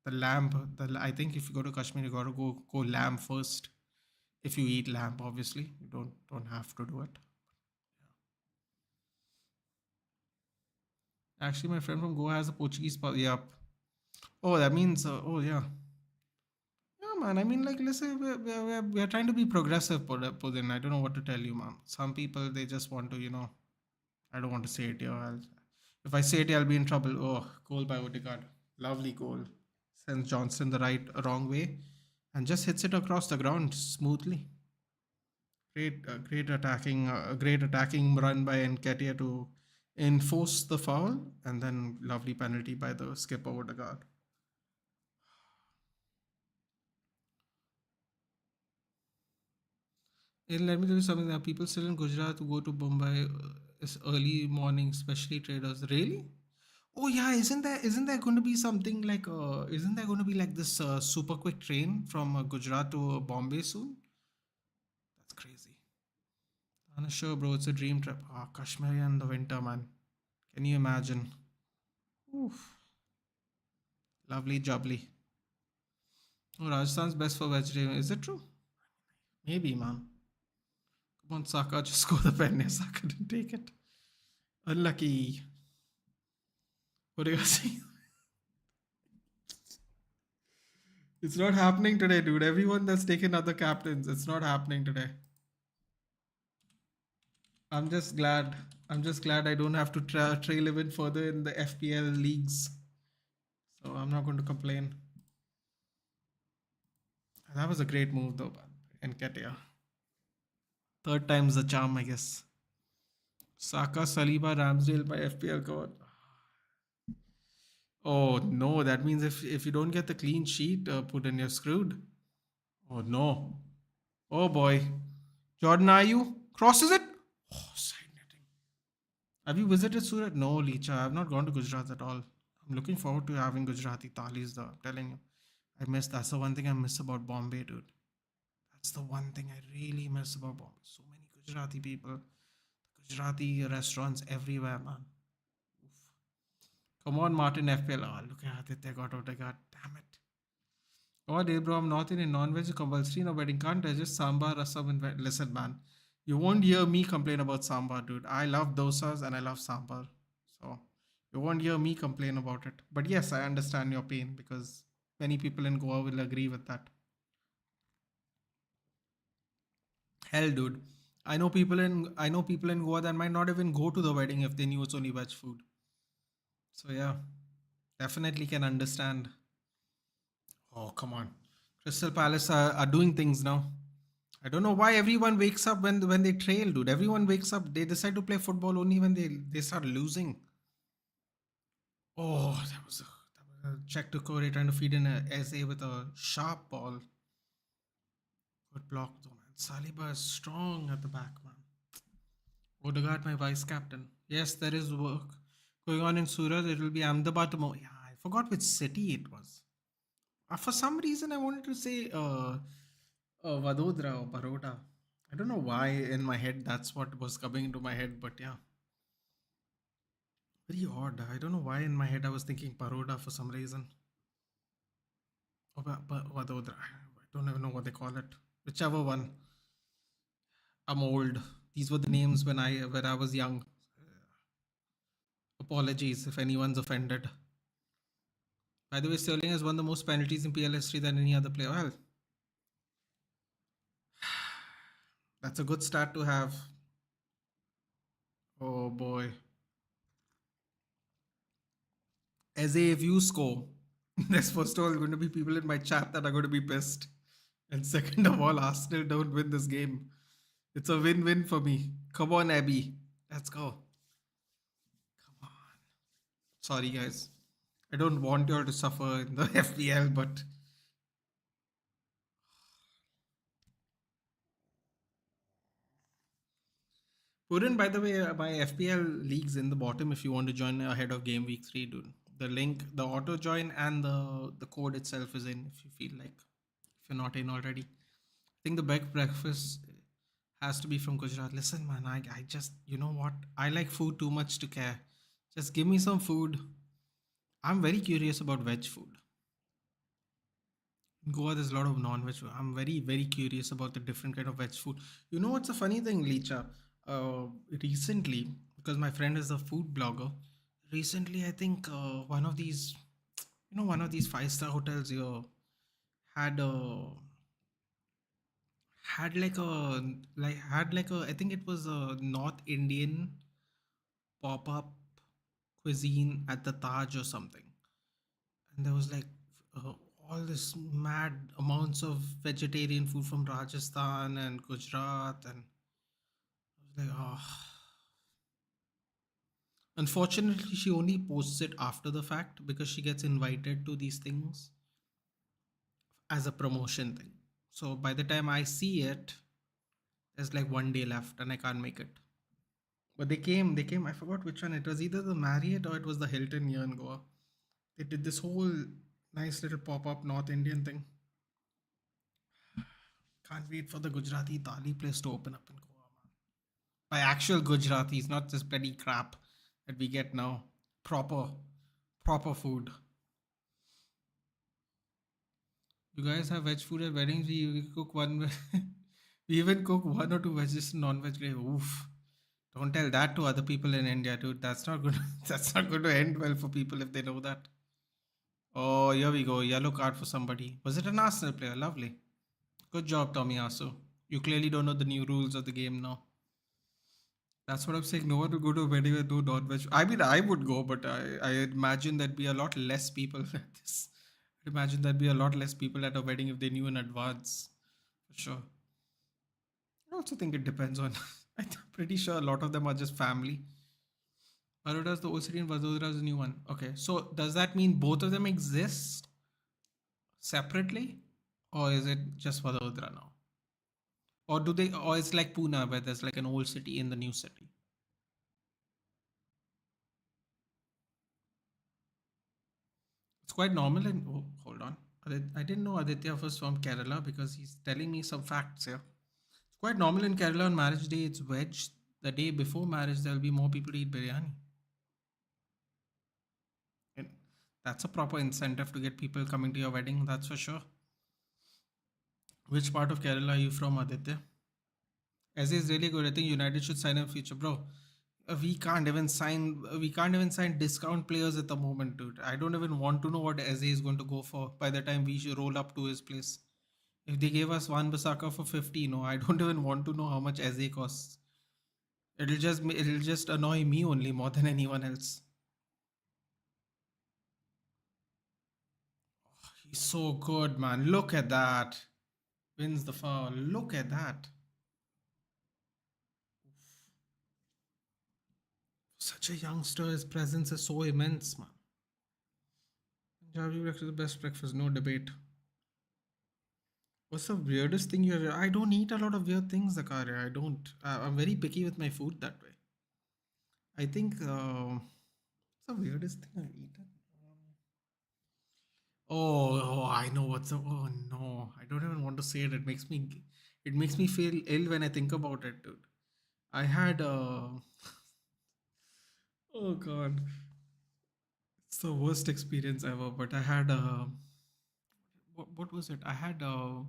The lamb, I think if you go to Kashmir, you got to go lamb first. If you eat lamb, obviously, you don't have to do it. Actually, my friend from Goa has a Portuguese. Yep. Oh, that means. Oh, yeah. Yeah, man. I mean, like, listen, we're trying to be progressive, Pudin. I don't know what to tell you, man. Some people, they just want to, I don't want to say it here. If I say it, I'll be in trouble. Oh, goal by Odegaard. Lovely goal. Sends Johnson the wrong way and just hits it across the ground smoothly. Great attacking run by Nketiah to enforce the foul, and then lovely penalty by the skipper Odegaard. And let me tell you something. There are people still in Gujarat who go to Mumbai is early morning, especially traders. Really? Oh yeah, isn't there going to be something like isn't there going to be like this super quick train from Gujarat to Bombay soon? That's crazy. On a show, bro, it's a dream trip. Ah, Kashmir in the winter, man. Can you imagine? Oof. Lovely jubbly. Oh, Rajasthan's best for vegetarian. Is it true? Maybe, man. Come on, Saka, just go the pen. Saka didn't take it. Unlucky. What do you see? It's not happening today, dude. Everyone that's taken other captains, it's not happening today. I'm just glad. I'm just glad I don't have to trail even further in the FPL leagues. So I'm not going to complain. That was a great move, though, in Ketia. Third time's the charm, I guess. Saka, Saliba, Ramsdale by FPL CODE. Oh no, that means if you don't get the clean sheet, put in, you're screwed. Oh no. Oh boy. Jordan, are you? Crosses it? Oh, side netting. Have you visited Surat? No, Licha. I have not gone to Gujarat at all. I'm looking forward to having Gujarati thalis though. I'm telling you. That's the one thing I miss about Bombay, dude. That's the one thing I really miss about Bombay. So many Gujarati people. Gujarati restaurants everywhere, man. Come on, Martin FPL. Oh, look at it. They got out. Damn it. Oh, dear bro, I'm not in a non-veg compulsory no wedding. Can't I just sambar, rasam, and listen, man. You won't hear me complain about sambar, dude. I love dosas and I love sambar. So you won't hear me complain about it. But yes, I understand your pain because many people in Goa will agree with that. Hell, dude. I know people in Goa that might not even go to the wedding if they knew it's only veg food. So yeah, definitely can understand. Oh, come on. Crystal Palace are doing things now. I don't know why everyone wakes up when they trail, dude. Everyone wakes up. They decide to play football only when they start losing. Oh, that was a check to Corey trying to feed in a SA with a sharp ball. Good block though, man. Saliba is strong at the back, man. Odegaard, my vice captain. Yes, there is work going on in Surat. It will be Ahmedabad tomorrow. Yeah, I forgot which city it was. For some reason, I wanted to say Vadodara or Baroda. I don't know why in my head that's what was coming into my head, but yeah, very odd. I don't know why in my head I was thinking Baroda for some reason. Or Vadodara. I don't even know what they call it. Whichever one. I'm old. These were the names when I was young. Apologies if anyone's offended. By the way, Sterling has won the most penalties in PL history than any other player. Well, that's a good start to have. Oh boy. As if you score, there's first of all going to be people in my chat that are going to be pissed. And second of all, Arsenal don't win this game. It's a win-win for me. Come on, Abby. Let's go. Come on. Sorry, guys. I don't want you all to suffer in the FPL, but Purin, by the way, my FPL leagues in the bottom if you want to join ahead of game week 3, dude. The link, the auto join, and the code itself is in if you feel like, if you're not in already. I think the best breakfast has to be from Gujarat. Listen, man, I just, you know what? I like food too much to care. Just give me some food. I'm very curious about veg food. In Goa, there's a lot of non-veg food. I'm very, very curious about the different kind of veg food. You know what's a funny thing, Licha? Recently, because my friend is a food blogger, recently I think one of these five-star hotels here had a had like a I think it was a North Indian pop-up cuisine at the Taj or something, and there was like uh, all this mad amounts of vegetarian food from Rajasthan and Gujarat, and I was like, oh. Unfortunately, she only posts it after the fact because she gets invited to these things as a promotion thing. So by the time I see it, there's like one day left and I can't make it. But they came. I forgot which one. It was either the Marriott or it was the Hilton here in Goa. They did this whole nice little pop up North Indian thing. Can't wait for the Gujarati Thali place to open up in Goa, man. By actual Gujaratis, not this bloody crap that we get now. Proper, proper food. You guys have veg food at weddings. We cook one. We even cook one or two veggies, non-veg gravy. Oof! Don't tell that to other people in India, dude. That's not good. That's not going to end well for people if they know that. Oh, here we go. Yellow card for somebody. Was it an Arsenal player? Lovely. Good job, Tommy Asu. You clearly don't know the new rules of the game now. That's what I'm saying. No one will go to a wedding with no non-veg. I mean, I would go, but I imagine there'd be a lot less people at this. I'd imagine there'd be a lot less people at a wedding if they knew in advance. For sure. I also think it depends on. I'm pretty sure a lot of them are just family. Baroda's the old city and Vadodara's the new one. Okay, so does that mean both of them exist separately? Or is it just Vadodara now? Or do they, or it's like Pune where there's like an old city in the new city? It's quite normal in, oh, hold on. I didn't know Aditya was from Kerala because he's telling me some facts here. It's quite normal in Kerala on marriage day, it's veg. The day before marriage, there'll be more people to eat biryani. And that's a proper incentive to get people coming to your wedding, that's for sure. Which part of Kerala are you from, Aditya? As is really good. I think United should sign a future, bro. We can't even sign discount players at the moment, dude. I don't even want to know what Eze is going to go for by the time we should roll up to his place. If they gave us Wan Bissaka for 50, no, I don't even want to know how much Eze costs. It'll just annoy me only more than anyone else. He's so good, man. Look at that. Wins the foul. Look at that. Such a youngster, his presence is so immense, man. Punjabi breakfast is the best breakfast, no debate. What's the weirdest thing you ever? I don't eat a lot of weird things, Zakaria. I don't. I'm very picky with my food that way. I think. What's the weirdest thing I've eaten? Oh, I know what's the. Oh no, I don't even want to say it. It makes me feel ill when I think about it, dude. I had. Oh god, it's the worst experience ever. But I had. What was it? I had. Oh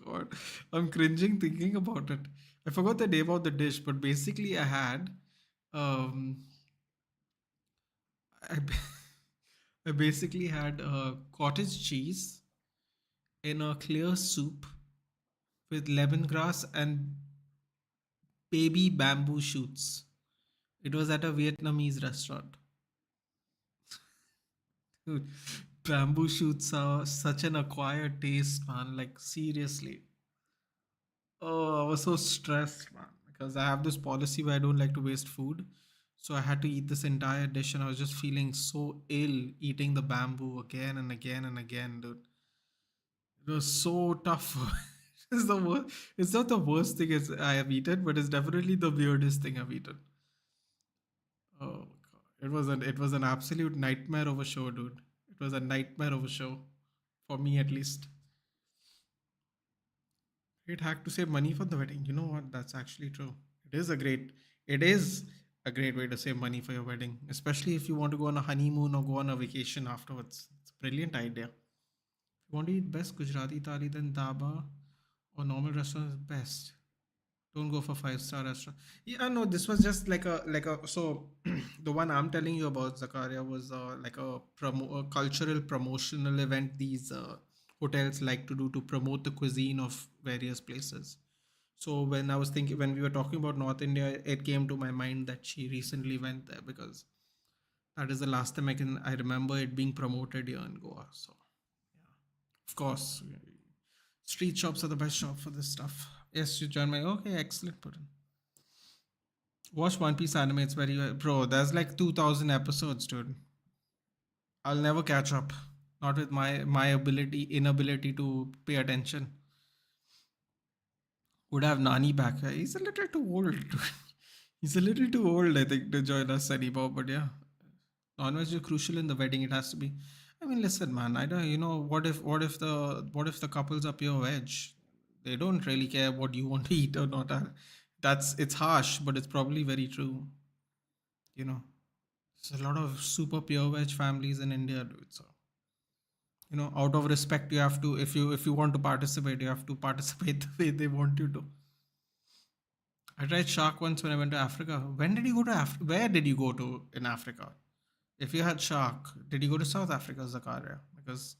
god, I'm cringing thinking about it. I forgot the name of the dish, but basically I had um I, ba- I basically had cottage cheese in a clear soup with lemongrass and baby bamboo shoots. It was at a Vietnamese restaurant. Dude, bamboo shoots are such an acquired taste, man. Like seriously. Oh, I was so stressed, man, because I have this policy where I don't like to waste food. So I had to eat this entire dish, and I was just feeling so ill eating the bamboo again and again and again, dude. It was so tough. It's the worst. It's not the worst thing I have eaten, but it's definitely the weirdest thing I've eaten. Oh god, it was an absolute nightmare of a show, dude. It was a nightmare of a show for me at least. It had to save money for the wedding. You know what? That's actually true. It is a great. It is a great way to save money for your wedding, especially if you want to go on a honeymoon or go on a vacation afterwards. It's a brilliant idea. If you want to eat best Gujarati thali, then dhaba or normal restaurant is best. Don't go for five-star restaurant. Yeah, no, this was just like a so the one I'm telling you about Zakaria was like a cultural promotional event these hotels like to do to promote the cuisine of various places. So when we were talking about North India, it came to my mind that she recently went there because that is the last time I remember it being promoted here in Goa. So of course, street shops are the best shop for this stuff. Yes, you join my okay, excellent, Putin. Watch One Piece anime. It's very bro. There's like 2,000 episodes, dude. I'll never catch up. Not with my ability inability to pay attention. Would have Nani back. He's a little too old. He's a little too old, I think, to join us anymore. But yeah, non-veg is crucial in the wedding. It has to be. I mean, listen, man. I don't. You know, what if the couples are pure veg? They don't really care what you want to eat or not. It's harsh, but it's probably very true. You know. There's a lot of super pure veg families in India, dude. So out of respect, you have to if you want to participate, you have to participate the way they want you to. I tried shark once when I went to Africa. When did you go to Africa? Where did you go to in Africa? If you had shark, did you go to South Africa, Zakaria? Because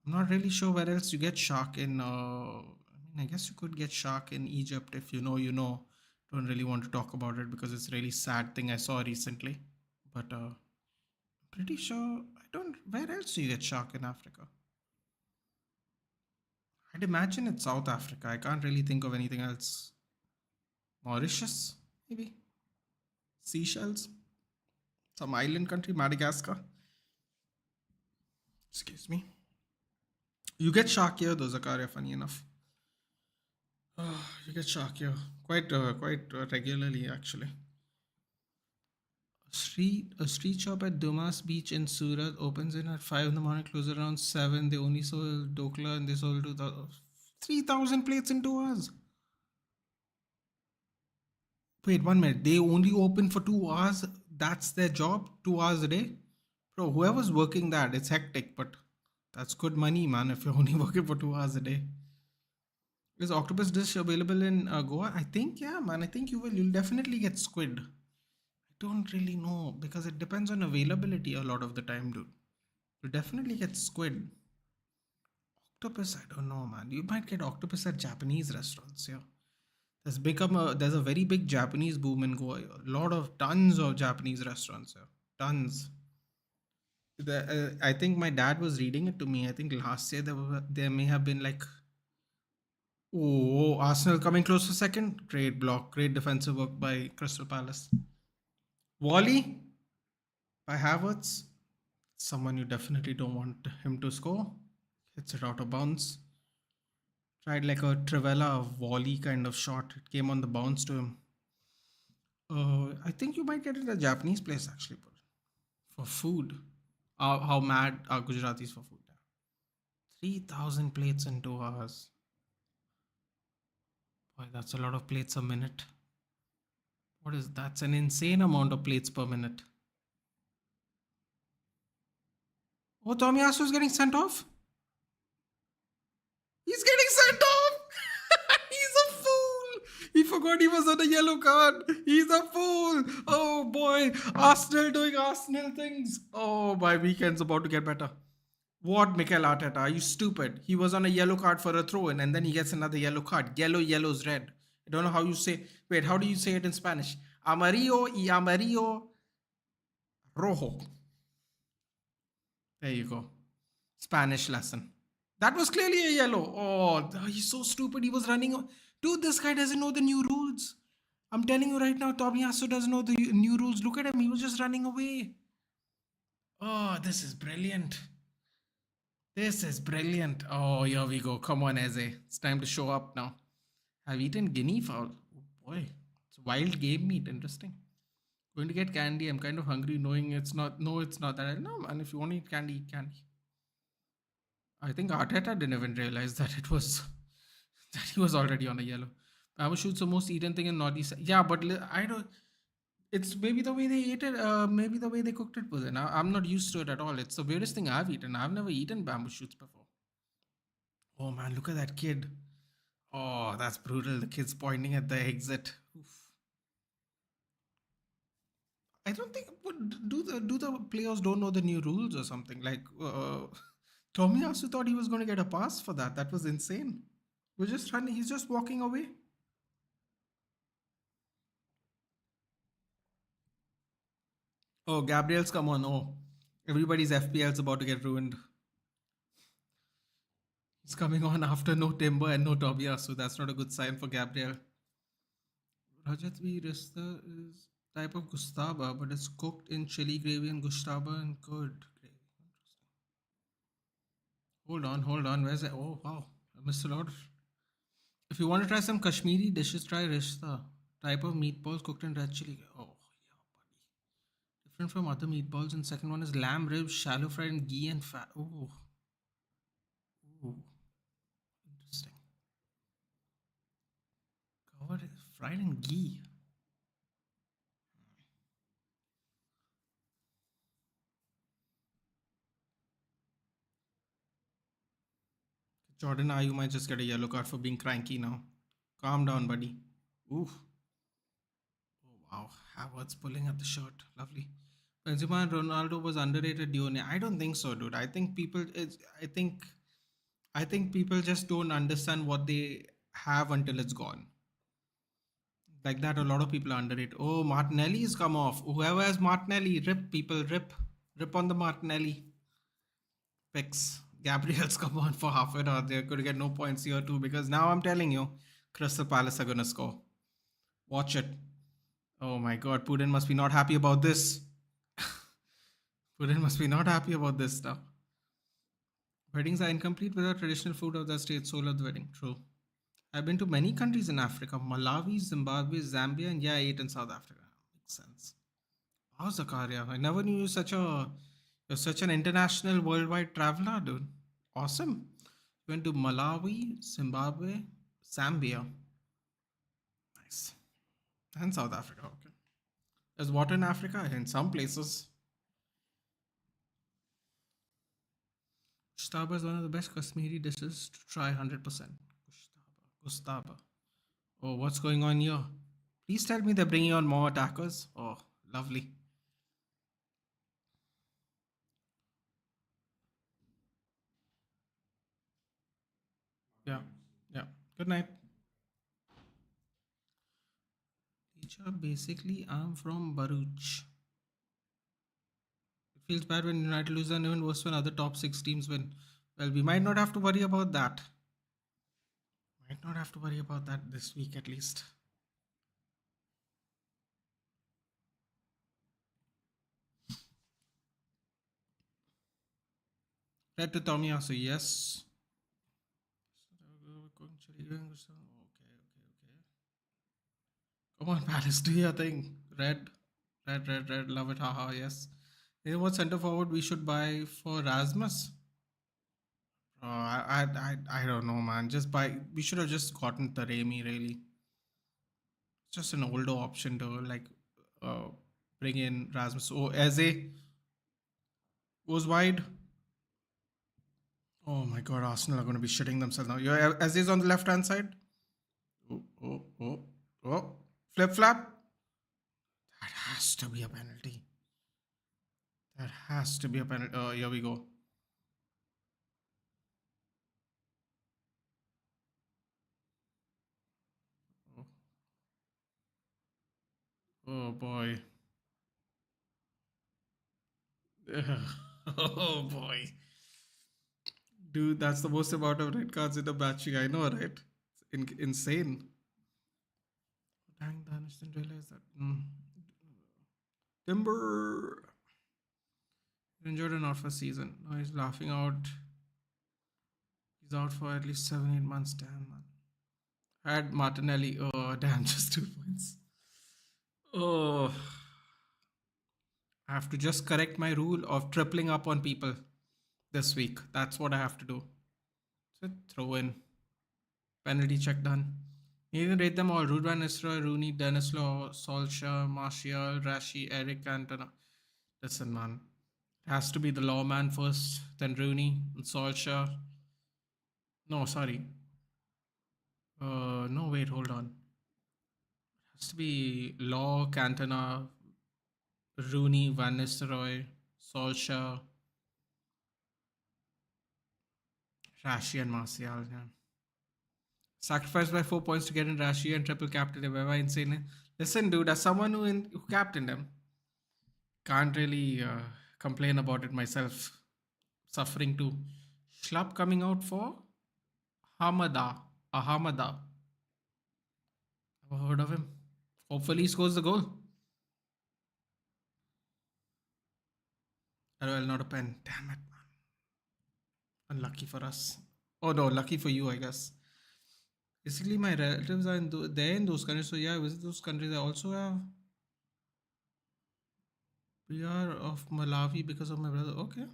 I'm not really sure where else you get shark in. I guess you could get shark in Egypt if you know. You know. Don't really want to talk about it because it's a really sad thing I saw recently. But pretty sure I don't. Where else do you get shark in Africa? I'd imagine it's South Africa. I can't really think of anything else. Mauritius, maybe. Seychelles, some island country, Madagascar. Excuse me. You get shark here, though, Zakaria. Funny enough, you get shark here quite regularly, actually. A street shop at Dumas Beach in Surat opens in at 5 in the morning, closes around 7. They only sold dokla and they sold 3,000 plates in 2 hours. Wait 1 minute. They only open for 2 hours. That's their job. 2 hours a day, bro. Whoever's working that, it's hectic, but that's good money, man. If you're only working for 2 hours a day. Is octopus dish available in Goa? I think yeah, man. I think you will. You'll definitely get squid. I don't really know because it depends on availability a lot of the time, dude. You definitely get squid. Octopus, I don't know, man. You might get octopus at Japanese restaurants. Yeah, there's a very big Japanese boom in Goa. A lot of tons of Japanese restaurants. Yeah, tons. I think my dad was reading it to me. I think last year there may have been like Arsenal coming close for second. Great block, great defensive work by Crystal Palace. Wally by Havertz, someone you definitely don't want him to score. Hits it out of bounds. Tried like a Trivella volley kind of shot. It came on the bounce to him. I think you might get it at a Japanese place actually, but for food. How mad are Gujaratis for food? 3,000 plates in 2 hours. Boy, that's a lot of plates a minute. What is that's an insane amount of plates per minute. Oh, Tomiyasu is getting sent off. He's getting sent off. He's a fool. He forgot he was on a yellow card. He's a fool. Oh boy, Arsenal doing Arsenal things. Oh, my weekend's about to get better. What, Mikel Arteta? Are you stupid? He was on a yellow card for a throw in, and then he gets another yellow card. Yellow's red. I don't know how you say. Wait, how do you say it in Spanish? Amarillo y amarillo rojo. There you go. Spanish lesson. That was clearly a yellow. Oh, he's so stupid. He was running. Dude, this guy doesn't know the new rules. I'm telling you right now, Tomiyasu doesn't know the new rules. Look at him. He was just running away. Oh, this is brilliant. This is brilliant. Oh, here we go. Come on, Eze. It's time to show up now. Have eaten guinea fowl. Oh boy. It's wild game meat. Interesting. Going to get candy. I'm kind of hungry knowing it's not. No, it's not that. No, man. If you want to eat candy, eat candy. I think Arteta didn't even realize that it was that he was already on a yellow. Bamboo shoots the most eaten thing in Northeast. Yeah, but I don't. It's maybe the way they ate it. Maybe the way they cooked it was. I'm not used to it at all. It's the weirdest thing I've eaten. I've never eaten bamboo shoots before. Oh man, look at that kid. Oh, that's brutal. The kid's pointing at the exit. Oof. I don't think do the players don't know the new rules or something like Tomiyasu thought he was going to get a pass for that. That was insane. We're just trying. He's just walking away. Oh, Gabriel's come on. Oh, everybody's FPL's about to get ruined. He's coming on after no Timber and no Tomiyasu. That's not a good sign for Gabriel. Rajat V. Rista is type of gustaba, but it's cooked in chili gravy and gustaba and curd gravy. Interesting. Hold on. Where's it? Oh wow, I missed a lot. If you want to try some Kashmiri dishes, try rishta. Type of meatballs cooked in red chili. Oh yeah, buddy. Different from other meatballs. And second one is lamb ribs, shallow fried in ghee and fat. Oh, ooh, interesting. Covered fried in ghee. Jordan, you might just get a yellow card for being cranky now. Calm down, buddy. Ooh. Oh wow. Havertz pulling at the shirt. Lovely. Benzema and Ronaldo was underrated duo. I don't think so, dude. I think people just don't understand what they have until it's gone. Like that, a lot of people underrate. Oh, Martinelli's come off. Whoever has Martinelli, rip people, rip on the Martinelli picks. Gabriel's come on for half an hour. They're going to get no points here too because now I'm telling you, Crystal Palace are going to score. Watch it. Oh my God, Putin must be not happy about this. Putin must be not happy about this stuff. Weddings are incomplete without traditional food of the state. Soul of the wedding. True. I've been to many countries in Africa: Malawi, Zimbabwe, Zambia, and yeah, I ate in South Africa. Makes sense. Wow, Zakaria. I never knew you're such an international worldwide traveler, dude. Awesome. Went to Malawi, Zimbabwe, Zambia. Nice. And South Africa. Okay. There's water in Africa in some places. Gustaba is one of the best Kashmiri dishes to try 100%. Gustaba. Oh, what's going on here? Please tell me they're bringing on more attackers. Oh, lovely. Yeah. Yeah. Good night. Teacher, basically, I'm from Baruch. It feels bad when United lose and even worse when other top six teams win. Well, we might not have to worry about that. Might not have to worry about that this week at least. Red to Tomiyasu, yes. Okay, okay, okay. Come on, Palace, do your thing. Red. Love it, haha, yes. You know what center forward we should buy for Rasmus? I don't know, man. Just buy. We should have just gotten Taremi. Really, just an older option to like uh, bring in Rasmus. Oh, Eze goes wide. Oh my God, Arsenal are going to be shitting themselves now. Yeah, Eze's on the left hand side. Oh, flip flap. That has to be a penalty. That has to be a penalty. Oh, here we go. Oh, oh boy. Oh boy. Dude, that's the most amount of red cards in a match. I know, right? Insane. Dang, Danish didn't realize that. Timber enjoyed an off season. Now he's laughing out. He's out for at least 7, 8 months. Damn, man. I had Martinelli. Oh, damn, just 2 points. Oh, I have to just correct my rule of tripling up on people this week. That's what I have to do. So throw in. Penalty check done. You can rate them all. Ruud van Nistelrooy, Rooney, Dennis Law, Solskjaer, Martial, Rashi, Eric Cantona. Listen, man. It has to be the lawman first, then Rooney, and Solskjaer. No, sorry. No, wait, hold on. It has to be Law, Cantona, Rooney, Van Nistelrooy, Solskjaer, Rashi, and Martial. Yeah. Sacrificed by 4 points to get in Rashi and triple captain him. Am I insane? Listen, dude, as someone who captained him, can't really complain about it myself. Suffering too. Schlapp coming out for Hamada. Ahamada. Ever heard of him? Hopefully he scores the goal. Oh, well, not a pen. Damn it, man. Unlucky for us. Oh no, lucky for you, I guess. Basically, my relatives are there in those countries. So yeah, I visit those countries. I also have PR of Malawi because of my brother. Okay.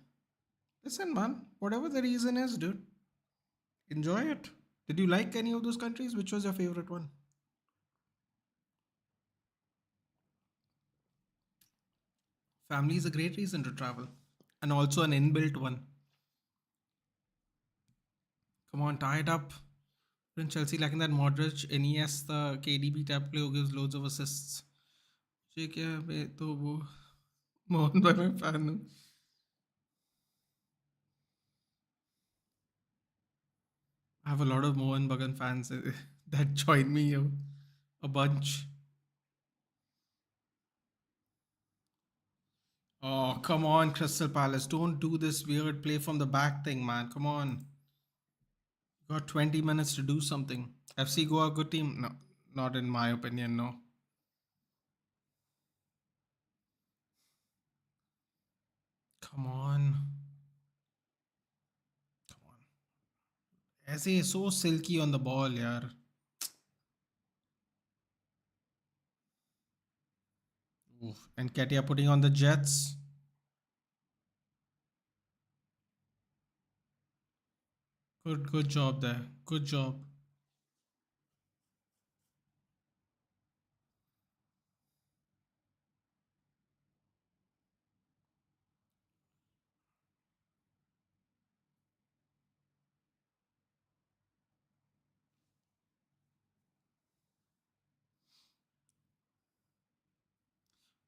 Listen, man. Whatever the reason is, dude, enjoy it. Did you like any of those countries? Which was your favorite one? Family is a great reason to travel, and also an inbuilt one. Come on, tie it up. In Chelsea, lacking that Modric, Iniesta, KDB type player who gives loads of assists. ये क्या है बे, तो वो मोहन भाई मैं fan हूँ. I have a lot of Mohan Bagan fans that join me a bunch. Oh, come on, Crystal Palace. Don't do this weird play from the back thing, man. Come on. You got 20 minutes to do something. FC Goa, good team? No, not in my opinion, no. Come on. Come on. Eze is so silky on the ball, yaar. Oof. And Ketia putting on the Jets. Good job there. Good job.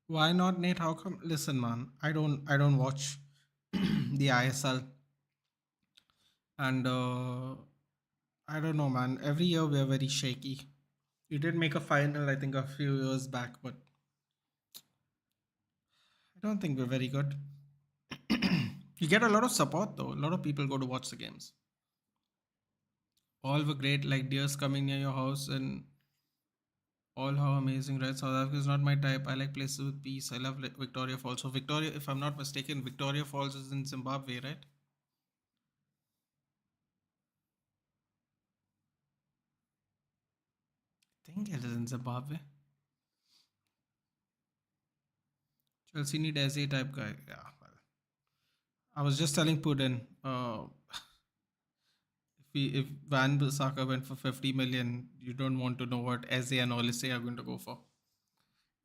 Why not, Nate? How come? Listen, man. I don't watch the ISL, and I don't know, man. Every year we're very shaky. You did make a final, I think, a few years back, but I don't think we're very good. You get a lot of support though. A lot of people go to watch the games. All were great, like deers coming near your house and all how amazing, right? South Africa is not my type. I like places with peace. I love Victoria Falls. So Victoria, if I'm not mistaken, Victoria Falls is in Zimbabwe, right? I think it is in Zimbabwe. Chelsea need SA type guy. Yeah, well, I was just telling Putin, if Van Bissaka went for 50 million, you don't want to know what Eze and Olise are going to go for.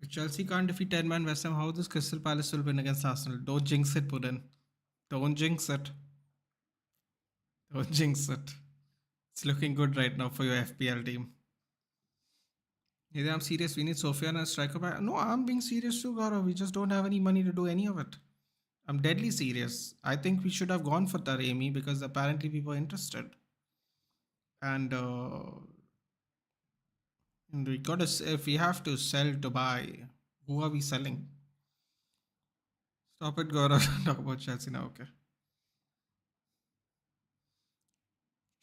If Chelsea can't defeat 10-man West Ham, how does Crystal Palace will win against Arsenal? Don't jinx it, Putin. Don't jinx it. Don't jinx it. It's looking good right now for your FPL team. Yeah, I'm serious. We need Sofia and a striker back. No, I'm being serious too, Gaurav. We just don't have any money to do any of it. I'm deadly serious. I think we should have gone for Taremi because apparently people are interested. And we got to, if we have to sell to buy, who are we selling? Stop it, Gaurav. Talk about Chelsea now. Okay.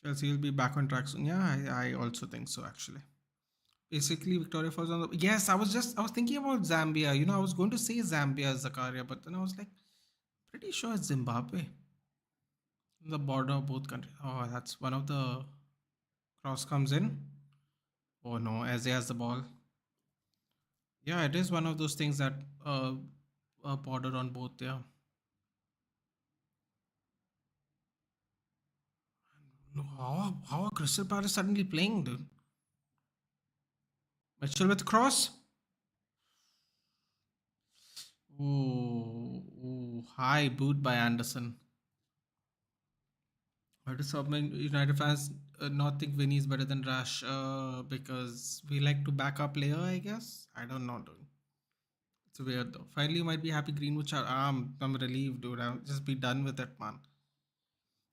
Chelsea will be back on track soon. Yeah, I also think so, actually. Basically, Victoria Falls on the. Yes, I was thinking about Zambia. I was going to say Zambia, Zakaria, but then I was like, pretty sure it's Zimbabwe. The border of both countries. Oh, that's one of the cross comes in. Oh no, as he has the ball. Yeah, it is one of those things that border on both. Yeah. No, how are Crystal Palace suddenly playing, dude? Mitchell with cross. Ooh, high boot by Anderson. Why do some United fans not think Vinny is better than Rash? Because we like to back our player, I guess. I don't know, dude. It's weird though. Finally, you might be happy Greenwood. I'm relieved, dude. I'll just be done with it, man.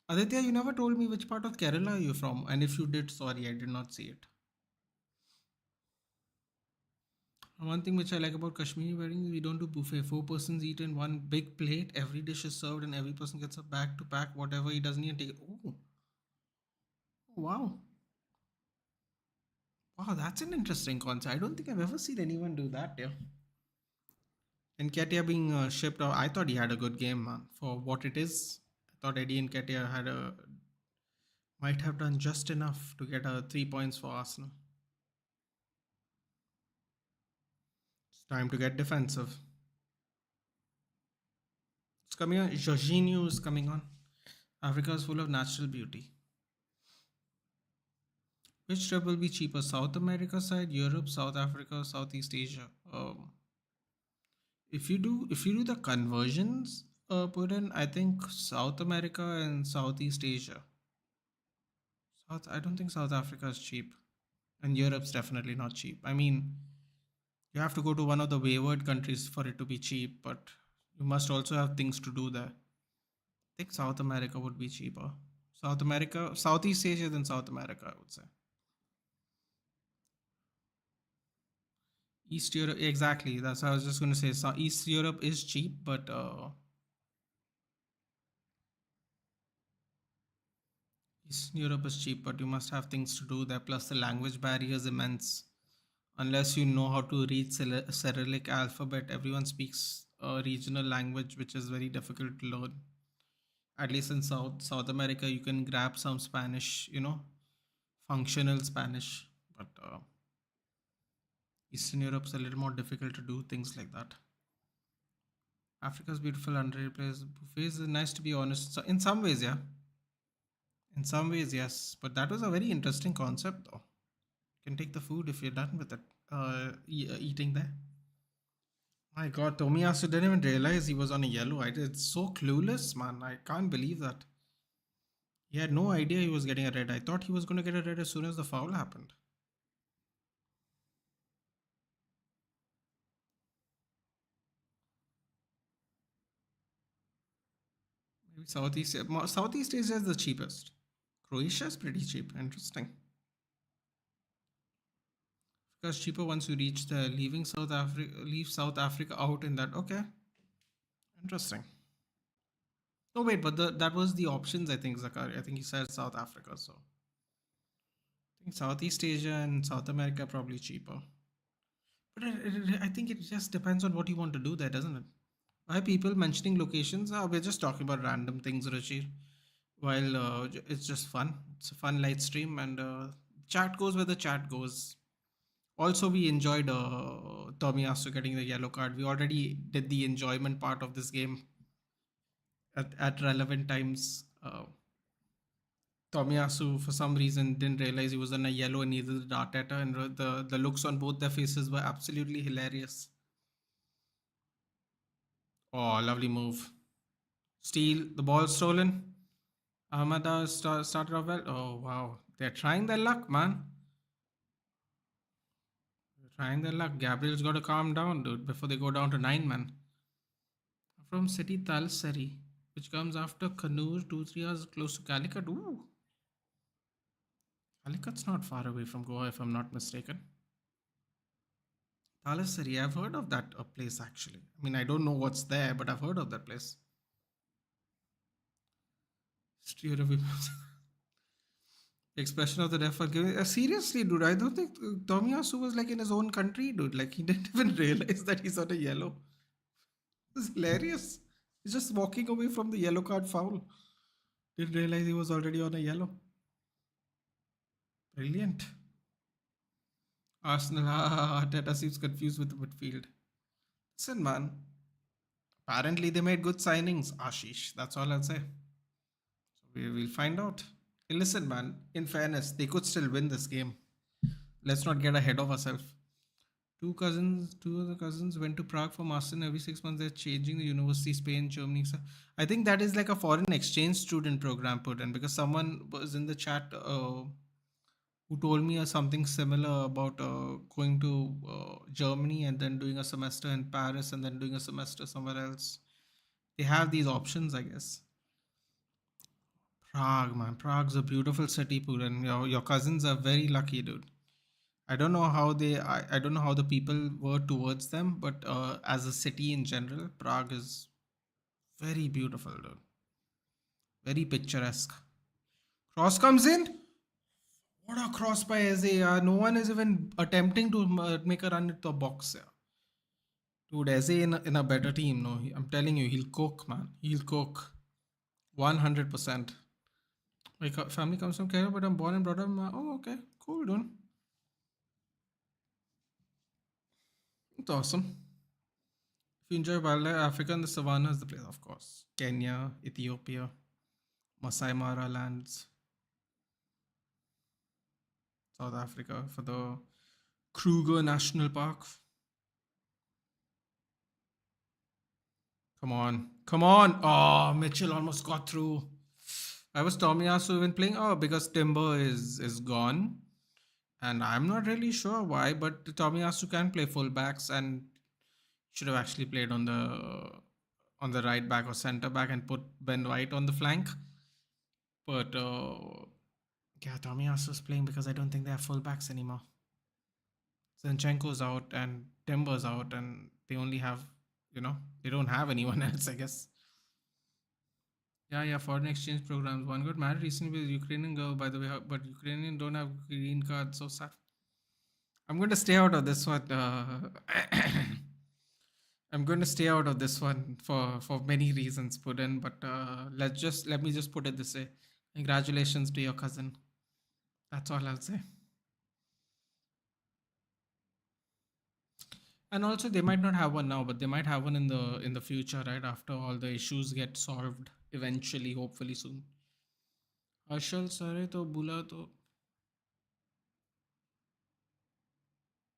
Aditya, you never told me which part of Kerala are you from, and if you did, sorry, I did not see it. One thing which I like about Kashmiri weddings, we don't do buffet. Four persons eat in one big plate. Every dish is served, and every person gets a bag to pack whatever he doesn't need and take it. Oh, wow. Wow, that's an interesting concept. I don't think I've ever seen anyone do that, yeah. And Ketia being shipped out, I thought he had a good game, man. For what it is, I thought Eddie and Ketia might have done just enough to get 3 points for Arsenal. It's time to get defensive. It's coming on. Jorginho is coming on. Africa is full of natural beauty. Which trip will be cheaper? South America side, Europe, South Africa, Southeast Asia. If you do the conversions, put in I think South America and Southeast Asia. I don't think South Africa is cheap, and Europe's definitely not cheap. I mean, you have to go to one of the wayward countries for it to be cheap, but you must also have things to do there. I think South America would be cheaper. South America, Southeast Asia than South America, I would say. East Europe, exactly. That's what I was just going to say. So East Europe is cheap, but Eastern Europe is cheap, but you must have things to do there. Plus, the language barrier is immense. Unless you know how to read Cyrillic alphabet, everyone speaks a regional language, which is very difficult to learn. At least in South America, you can grab some Spanish, functional Spanish, but Eastern Europe's a little more difficult to do things like that. Africa's beautiful underrated place. Buffets is nice, to be honest. So in some ways, yeah. In some ways, yes. But that was a very interesting concept, though. You can take the food if you're done with it. Eating there. My God, Tomiyasu didn't even realize he was on a yellow. It's so clueless, man. I can't believe that. He had no idea he was getting a red. I thought he was going to get a red as soon as the foul happened. Maybe Southeast Asia is the cheapest. Croatia is pretty cheap. Interesting. Because cheaper once you reach the leave South Africa out in that. Okay, interesting. Oh wait, but that was the options. I think Zakari. I think he said South Africa. So I think Southeast Asia and South America are probably cheaper. But I think it just depends on what you want to do there, doesn't it? Why people mentioning locations? We're just talking about random things, Rashir. While it's just fun. It's a fun light stream, and chat goes where the chat goes. Also, we enjoyed Tomiyasu getting the yellow card. We already did the enjoyment part of this game at relevant times. Tomiyasu, for some reason, didn't realize he was on a yellow, and neither did Arteta, and the looks on both their faces were absolutely hilarious. Oh, lovely move. Steal, the ball stolen. Ahmada started off well. Oh, wow. They're trying their luck, man. They're trying their luck. Gabriel's got to calm down, dude, before they go down to 9 men. From City Thalissari, which comes after Kannur, 2 3 hours close to Calicut. Ooh. Calicut's not far away from Goa, if I'm not mistaken. Thalissari, I've heard of that place actually. I mean, I don't know what's there, but I've heard of that place. History of expression of the ref for giving. Seriously, dude, I don't think Tomiyasu was like in his own country, dude. Like, he didn't even realize that he's on a yellow. It's hilarious. He's just walking away from the yellow card foul. Didn't realize he was already on a yellow. Brilliant. Arsenal, Arteta seems confused with the midfield. Listen, man. Apparently, they made good signings, Ashish. That's all I'll say. So we'll find out. Hey, listen, man. In fairness, they could still win this game. Let's not get ahead of ourselves. Two other cousins went to Prague for master. Every 6 months, they're changing the university, Spain, Germany. So I think that is like a foreign exchange student program put in because someone was in the chat who told me something similar about going to Germany and then doing a semester in Paris and then doing a semester somewhere else. They have these options, I guess. Prague, man. Prague's a beautiful city, Puran. Your cousins are very lucky, dude. I don't know how I don't know how the people were towards them, but as a city in general, Prague is very beautiful, dude. Very picturesque. Cross comes in. What a cross by Eze. No one is even attempting to make a run into the box. Yeah. Dude, Eze in a better team. No, I'm telling you, he'll cook, man. He'll cook. 100%. My family comes from Kerala, but I'm born and brought up. Oh, okay. Cool, dude. It's awesome. If you enjoy wildlife, Africa and the savannah is the place, of course. Kenya, Ethiopia, Masai Mara lands, South Africa for the Kruger National Park. Come on. Come on. Oh, Mitchell almost got through. I was Tomiyasu even playing. Oh, because Timber is gone. And I'm not really sure why, but Tomiyasu can play fullbacks and should have actually played on the right back or center back and put Ben White on the flank. But yeah, Tomiyasu's playing because I don't think they have fullbacks anymore. Zinchenko's out and Timber's out, and they only have, they don't have anyone else, I guess. Yeah, foreign exchange programs. One got married recently with a Ukrainian girl, by the way, but Ukrainian don't have green cards, so sad. I'm going to stay out of this one. I'm going to stay out of this one for many reasons, Putin. But let me just put it this way: congratulations to your cousin. That's all I'll say. And also, they might not have one now, but they might have one in the future, right? After all the issues get solved, eventually, hopefully soon. Ashal sare to bula to.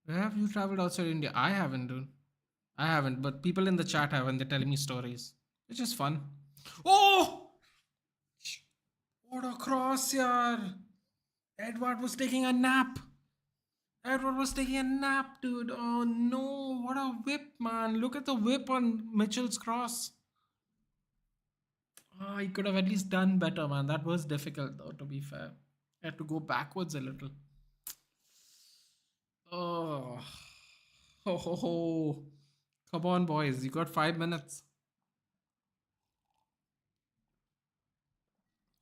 Where have you traveled outside India? I haven't, dude. I haven't, but people in the chat have, and they're telling me stories, which is fun. Oh, what a cross, yaar! Edward was taking a nap. Edward was taking a nap, dude. Oh no, what a whip, man! Look at the whip on Mitchell's cross. He could have at least done better, man. That was difficult, though, to be fair. I had to go backwards a little. Oh, ho, ho, ho. Come on, boys. You got 5 minutes.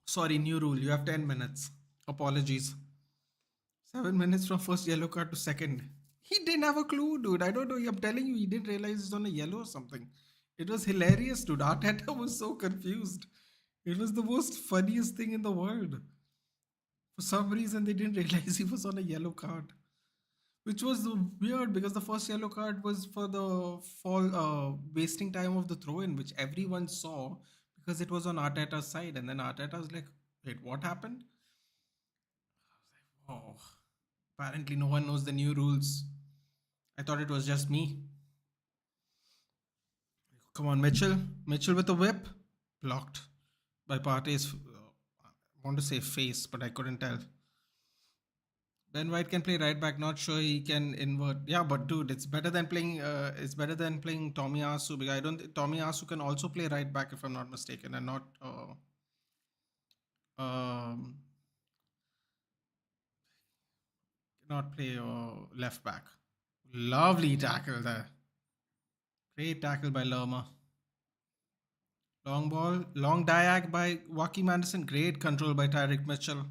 Sorry, new rule. You have 10 minutes. Apologies. 7 minutes from first yellow card to second. He didn't have a clue, dude. I don't know. I'm telling you, he didn't realize it's on a yellow or something. It was hilarious, dude. Arteta was so confused. It was the most funniest thing in the world. For some reason, they didn't realize he was on a yellow card, which was weird because the first yellow card was for the wasting time of the throw-in, which everyone saw because it was on Arteta's side, and then Arteta was like, "Wait, what happened?" Oh, apparently no one knows the new rules. I thought it was just me. Come on, Mitchell. Mitchell with a whip. Blocked by Partey's, I want to say face, but I couldn't tell. Ben White can play right back. Not sure he can invert. Yeah, but dude, it's better than playing. It's better than playing Tomiyasu because I don't. Tomiyasu can also play right back if I'm not mistaken, and not play left back. Lovely tackle there. Great tackle by Lerma. Long ball, long diag by Joaquim Anderson. Great control by Tyreek Mitchell.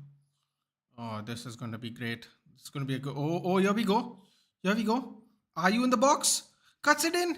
Oh, this is going to be great. It's going to be a good. Oh, here we go. Here we go. Are you in the box? Cuts it in.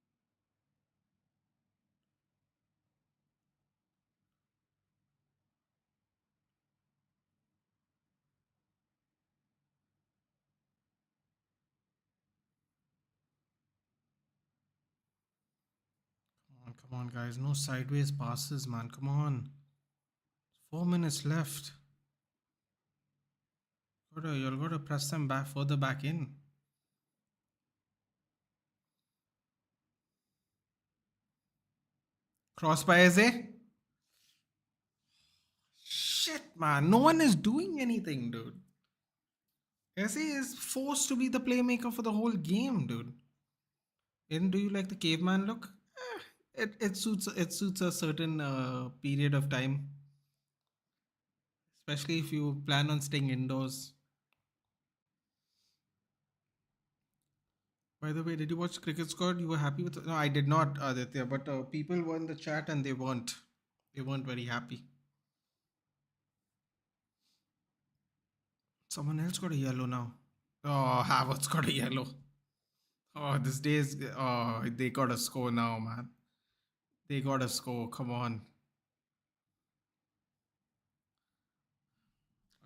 Come on, guys. No sideways passes, man. Come on. 4 minutes left. You'll gotta press them back further back in. Cross by Eze. Shit, man. No one is doing anything, dude. Eze is forced to be the playmaker for the whole game, dude. And do you like the caveman look? It suits a certain period of time, especially if you plan on staying indoors. By the way, did you watch Cricket Squad? You were happy with? No, I did not, Aditya. But people were in the chat and they weren't. They weren't very happy. Someone else got a yellow now. Oh, Havertz got a yellow. Oh, this day's. Oh, they got a score now, man. They got a score. Come on.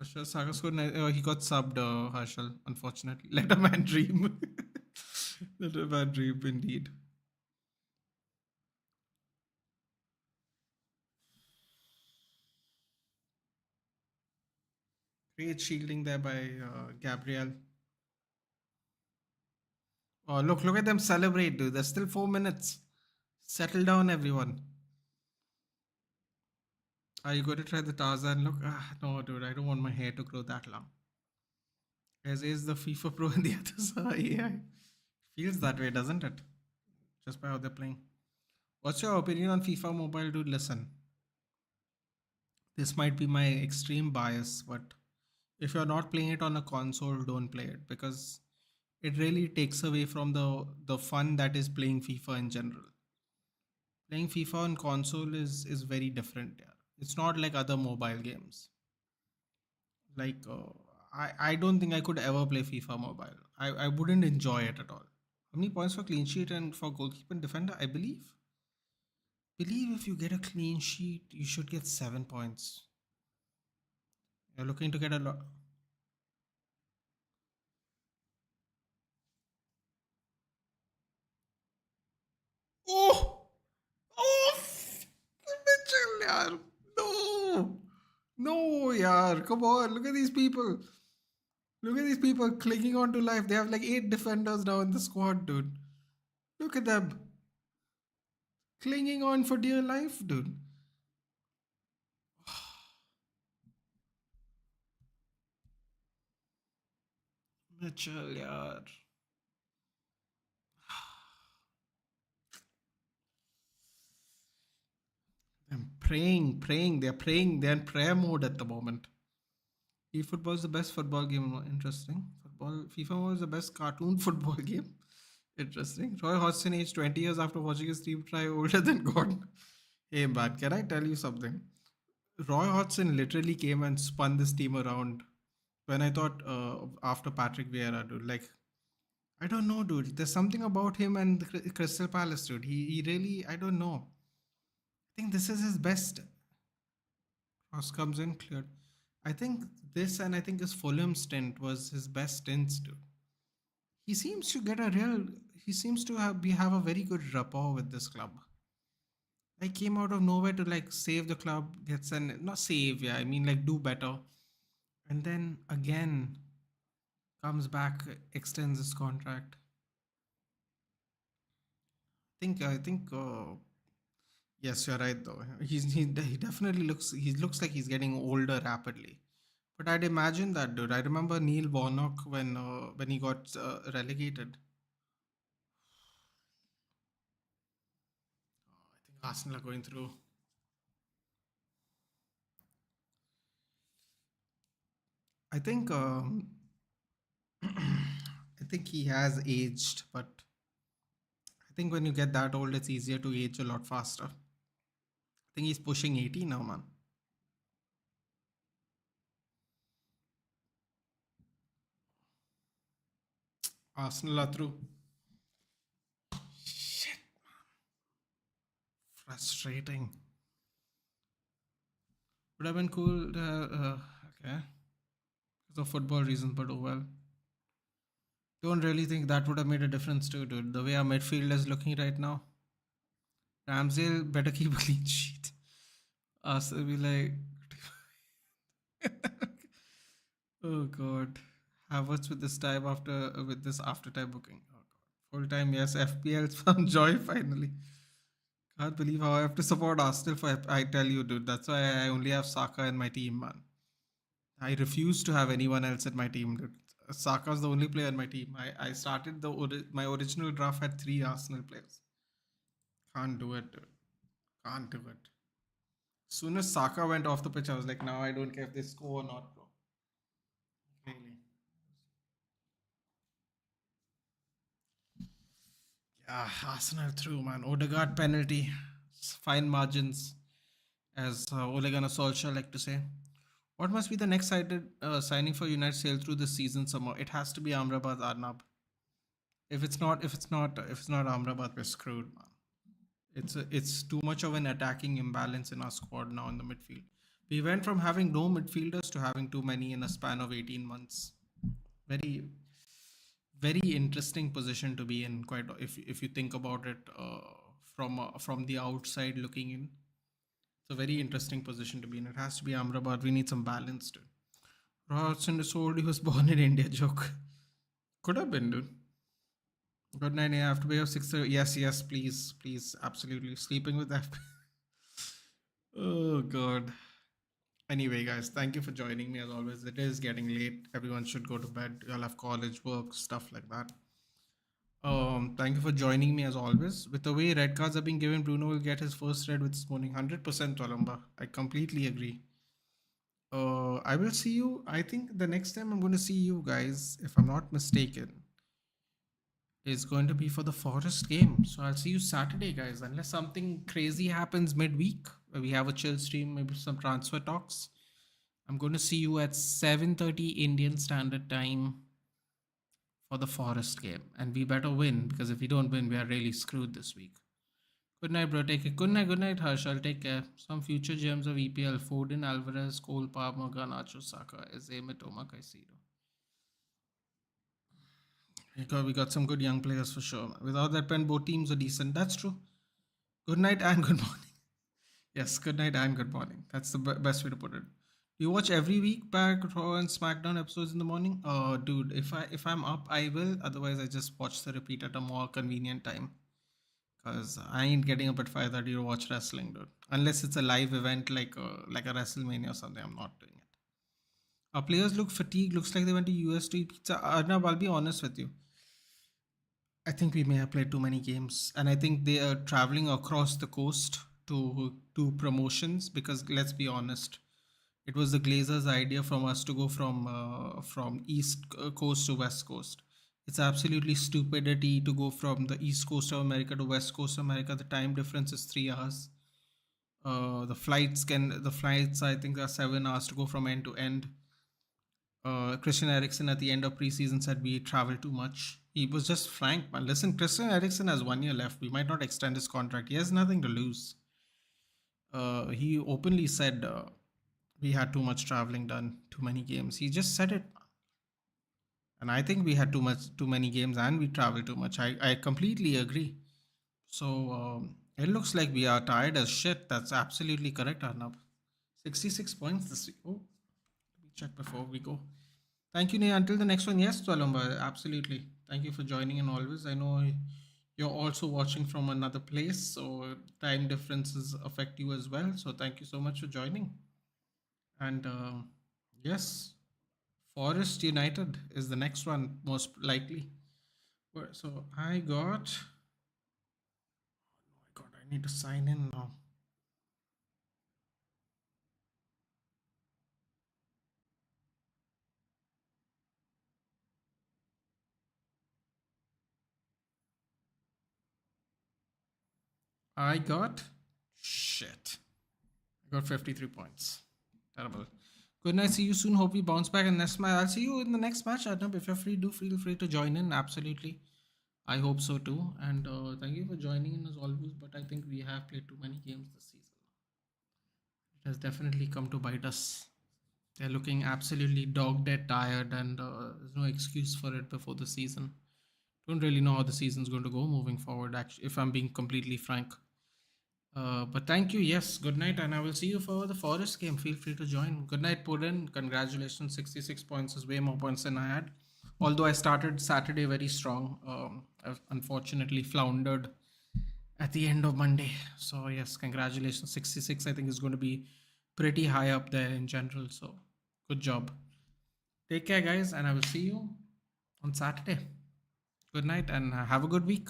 Harshal Saga scored. He got subbed, Harshal, unfortunately. Let a man dream. Let a man dream, indeed. Great shielding there by Gabriel. Oh, look at them celebrate, dude. There's still 4 minutes. Settle down, everyone. Are you going to try the Tarzan look? No, dude. I don't want my hair to grow that long. As is the FIFA Pro and the other side. Yeah. Feels that way, doesn't it? Just by how they're playing. What's your opinion on FIFA Mobile, dude? Listen. This might be my extreme bias, but if you're not playing it on a console, don't play it because it really takes away from the fun that is playing FIFA in general. Playing FIFA on console is very different. Yeah. It's not like other mobile games. Like I don't think I could ever play FIFA Mobile. I wouldn't enjoy it at all. How many points for clean sheet and for goalkeeper and defender? I believe if you get a clean sheet, you should get 7 points. You're looking to get a lot. Oh, oh, Mitchell, yaar. No, no, yaar. Come on, look at these people. Look at these people clinging on to life. They have like 8 defenders now in the squad, dude. Look at them clinging on for dear life, dude. Mitchell, yaar. I'm praying. They're praying. They're in prayer mode at the moment. eFootball is the best football game. Interesting. FIFA Mobile is the best cartoon football game. Interesting. Roy Hodgson, aged 20 years after watching his team try, older than God. Hey, man, can I tell you something? Roy Hodgson literally came and spun this team around when I thought after Patrick Vieira, dude. Like, I don't know, dude. There's something about him and the Crystal Palace, dude. He really, I don't know. I think this is his best. Cross comes in, cleared. I think this and I think his Fulham stint was his best stints, dude. He seems to get a real. He seems to have a very good rapport with this club. Like came out of nowhere to like save the club, gets an not save, yeah. I mean like do better, and then again comes back, extends his contract. I think. Yes, you're right though. He definitely looks like he's getting older rapidly. But I'd imagine that, dude. I remember Neil Warnock when he got relegated. I think Arsenal are going through. I think I think he has aged, but I think when you get that old, it's easier to age a lot faster. I think he's pushing 80 now, man. Arsenal are through. Shit, frustrating. Would have been cool. Okay, because of football reasons, but oh well. Don't really think that would have made a difference too, dude. The way our midfield is looking right now. Ramsdale better keep a clean sheet. Us will be like, oh god, Havertz with this time after with this after time booking. Oh god, full time yes. FPL found joy finally. Can't believe how I have to support Arsenal for. I tell you, dude. That's why I only have Saka in my team, man. I refuse to have anyone else in my team, dude. Saka's the only player in my team. I started my original draft had 3 Arsenal players. Can't do it, dude. Can't do it. As soon as Saka went off the pitch, I was like, now I don't care if they score or not, bro. Really. Yeah, Arsenal through, man. Odegaard penalty. Fine margins, as Ole Gunnar Solskjaer like to say. What must be the next signing for United sail through this season somehow? It has to be Amrabat Arnab. If it's not Amrabat, we're screwed, man. It's too much of an attacking imbalance in our squad now in the midfield. We went from having no midfielders to having too many in a span of 18 months. Very, very interesting position to be in. Quite if you think about it from the outside looking in, it's a very interesting position to be in. It has to be Amrabat. We need some balance, dude. Robertson is old. He was born in India. Joke. Could have been, dude. Good night. I have to be up 6:30. Yes, yes, please, please, absolutely. Sleeping with that. Oh god. Anyway, guys, thank you for joining me as always. It is getting late. Everyone should go to bed. You'll have college work, stuff like that. Thank you for joining me as always. With the way red cards are being given, Bruno will get his first red with this morning. 100% Walamba. I completely agree. I will see you. I think the next time I'm going to see you guys, if I'm not mistaken, is going to be for the Forest game. So I'll see you Saturday, guys. Unless something crazy happens midweek, where we have a chill stream, maybe some transfer talks. I'm going to see you at 7:30 Indian Standard Time for the Forest game, and we better win because if we don't win, we are really screwed this week. Good night, bro. Take it. Good night, Harsh. I'll take care. Some future gems of EPL: Foden, Alvarez, Cole, Palmer, Garnacho, Saka, Eze, Mitoma, Caicedo. We got some good young players for sure. Without that pen, both teams are decent. That's true. Good night and good morning. Yes, good night and good morning. That's the best way to put it. Do you watch every week back Raw and SmackDown episodes in the morning? Dude, if I'm up, I will. Otherwise, I just watch the repeat at a more convenient time. Cause I ain't getting up at 5:30 to watch wrestling, dude. Unless it's a live event like a WrestleMania or something, I'm not doing it. Our players look fatigued. Looks like they went to US to eat pizza. Arnab, I'll be honest with you. I think we may have played too many games, and I think they are traveling across the coast to promotions because let's be honest, it was the Glazers' idea from us to go from East Coast to West Coast. It's absolutely stupidity to go from the East Coast of America to West Coast of America. The time difference is 3 hours. The flights I think are 7 hours to go from end to end. Christian Eriksen at the end of preseason said we travel too much. He was just frank, man. Listen, Christian Eriksen has 1 year left. We might not extend his contract. He has nothing to lose. He openly said we had too much traveling done, too many games. He just said it, and I think we had too many games, and we traveled too much. I completely agree. So it looks like we are tired as shit. That's absolutely correct, Arnab. 66 points this week. Oh, let me check before we go. Thank you, Nia. Until the next one, yes, Twalumba, absolutely. Thank you for joining in always. I know you're also watching from another place, so time differences affect you as well. So thank you so much for joining. And yes, Forest United is the next one, most likely. So I got. Oh my god, I need to sign in now. I got. Shit. I got 53 points. Terrible. Good night. See you soon. Hope we bounce back in next match. I'll see you in the next match, Arnab. If you're free, do feel free to join in. Absolutely. I hope so too. And thank you for joining in as always. But I think we have played too many games this season. It has definitely come to bite us. They're looking absolutely dog dead tired, and there's no excuse for it before the season. Don't really know how the season's going to go moving forward, actually, if I'm being completely frank. But thank you. Yes, good night, and I will see you for the Forest game. Feel free to join. Good night, Purin. Congratulations, 66 points is way more points than I had. Although I started Saturday very strong, I've unfortunately floundered at the end of Monday. So yes, congratulations, 66. I think is going to be pretty high up there in general. So good job. Take care, guys, and I will see you on Saturday. Good night, and have a good week.